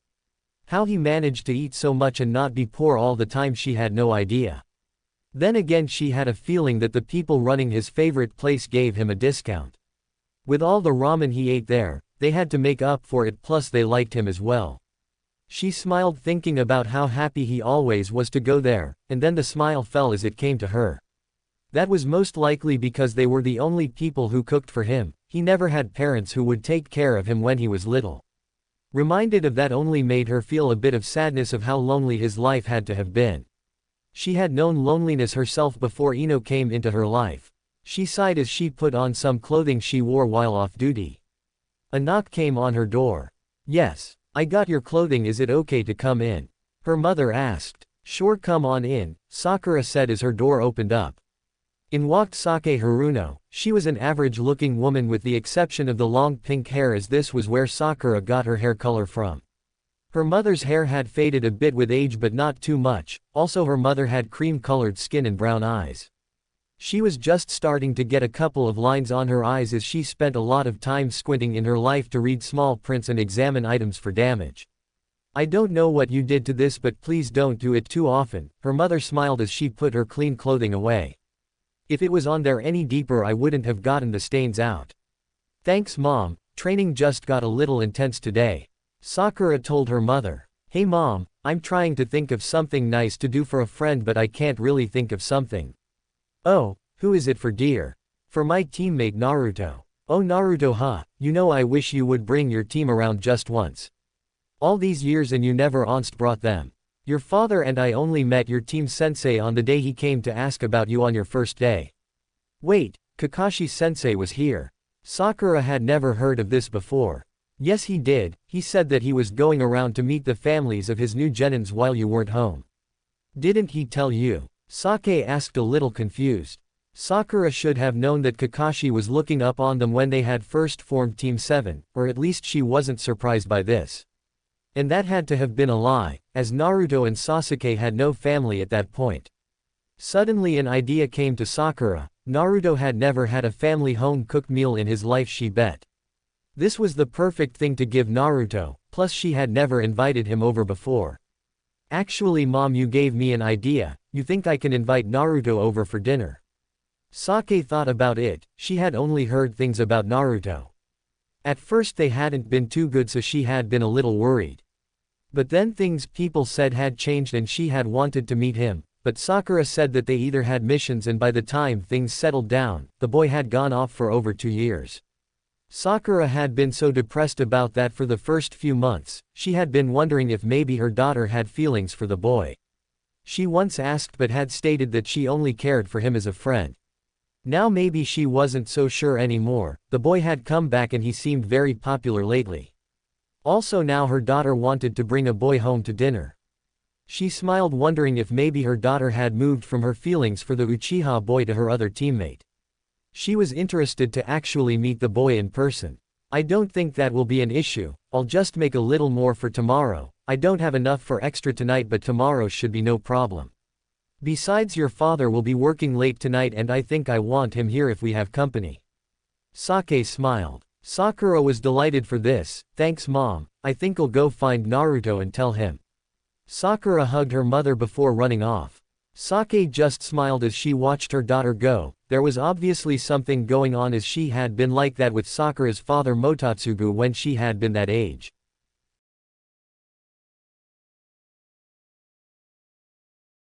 How he managed to eat so much and not be poor all the time, she had no idea. Then again, she had a feeling that the people running his favorite place gave him a discount. With all the ramen he ate there, they had to make up for it, plus they liked him as well. She smiled thinking about how happy he always was to go there, and then the smile fell as it came to her. That was most likely because they were the only people who cooked for him. He never had parents who would take care of him when he was little. Reminded of that only made her feel a bit of sadness of how lonely his life had to have been. She had known loneliness herself before Ino came into her life. She sighed as she put on some clothing she wore while off duty. A knock came on her door. "Yes, I got your clothing, is it okay to come in?" her mother asked. "Sure, come on in," Sakura said as her door opened up. In walked Sake Haruno. She was an average-looking woman with the exception of the long pink hair, as this was where Sakura got her hair color from. Her mother's hair had faded a bit with age, but not too much. Also, her mother had cream-colored skin and brown eyes. She was just starting to get a couple of lines on her eyes, as she spent a lot of time squinting in her life to read small prints and examine items for damage. "I don't know what you did to this, but please don't do it too often," her mother smiled as she put her clean clothing away. "If it was on there any deeper, I wouldn't have gotten the stains out." "Thanks, Mom, training just got a little intense today," Sakura told her mother. "Hey Mom, I'm trying to think of something nice to do for a friend, but I can't really think of something." "Oh, who is it for, dear?" "For my teammate Naruto." "Oh, Naruto, huh? You know, I wish you would bring your team around just once. All these years and you never once brought them. Your father and I only met your team sensei on the day he came to ask about you on your first day." Wait, Kakashi sensei was here. Sakura had never heard of this before. "Yes, he did. He said that he was going around to meet the families of his new genins while you weren't home." "Didn't he tell you?" Sake asked, a little confused. Sakura should have known that Kakashi was looking up on them when they had first formed Team 7, or at least she wasn't surprised by this. And that had to have been a lie, as Naruto and Sasuke had no family at that point. Suddenly an idea came to Sakura. Naruto had never had a family home-cooked meal in his life, she bet. This was the perfect thing to give Naruto, plus she had never invited him over before. "Actually Mom, you gave me an idea. You think I can invite Naruto over for dinner?" Sake thought about it. She had only heard things about Naruto. At first they hadn't been too good, so she had been a little worried. But then things people said had changed and she had wanted to meet him, but Sakura said that they either had missions, and by the time things settled down, the boy had gone off for over 2 years. Sakura had been so depressed about that for the first few months. She had been wondering if maybe her daughter had feelings for the boy. She once asked but had stated that she only cared for him as a friend. Now maybe she wasn't so sure anymore. The boy had come back and he seemed very popular lately. Also now her daughter wanted to bring a boy home to dinner. She smiled, wondering if maybe her daughter had moved from her feelings for the Uchiha boy to her other teammate. She was interested to actually meet the boy in person. "I don't think that will be an issue. I'll just make a little more for tomorrow. I don't have enough for extra tonight, but tomorrow should be no problem. Besides, your father will be working late tonight and I think I want him here if we have company." Sake smiled. Sakura was delighted for this. "Thanks Mom, I think I'll go find Naruto and tell him." Sakura hugged her mother before running off. Sake just smiled as she watched her daughter go. There was obviously something going on, as she had been like that with Sakura's father Motatsugu when she had been that age.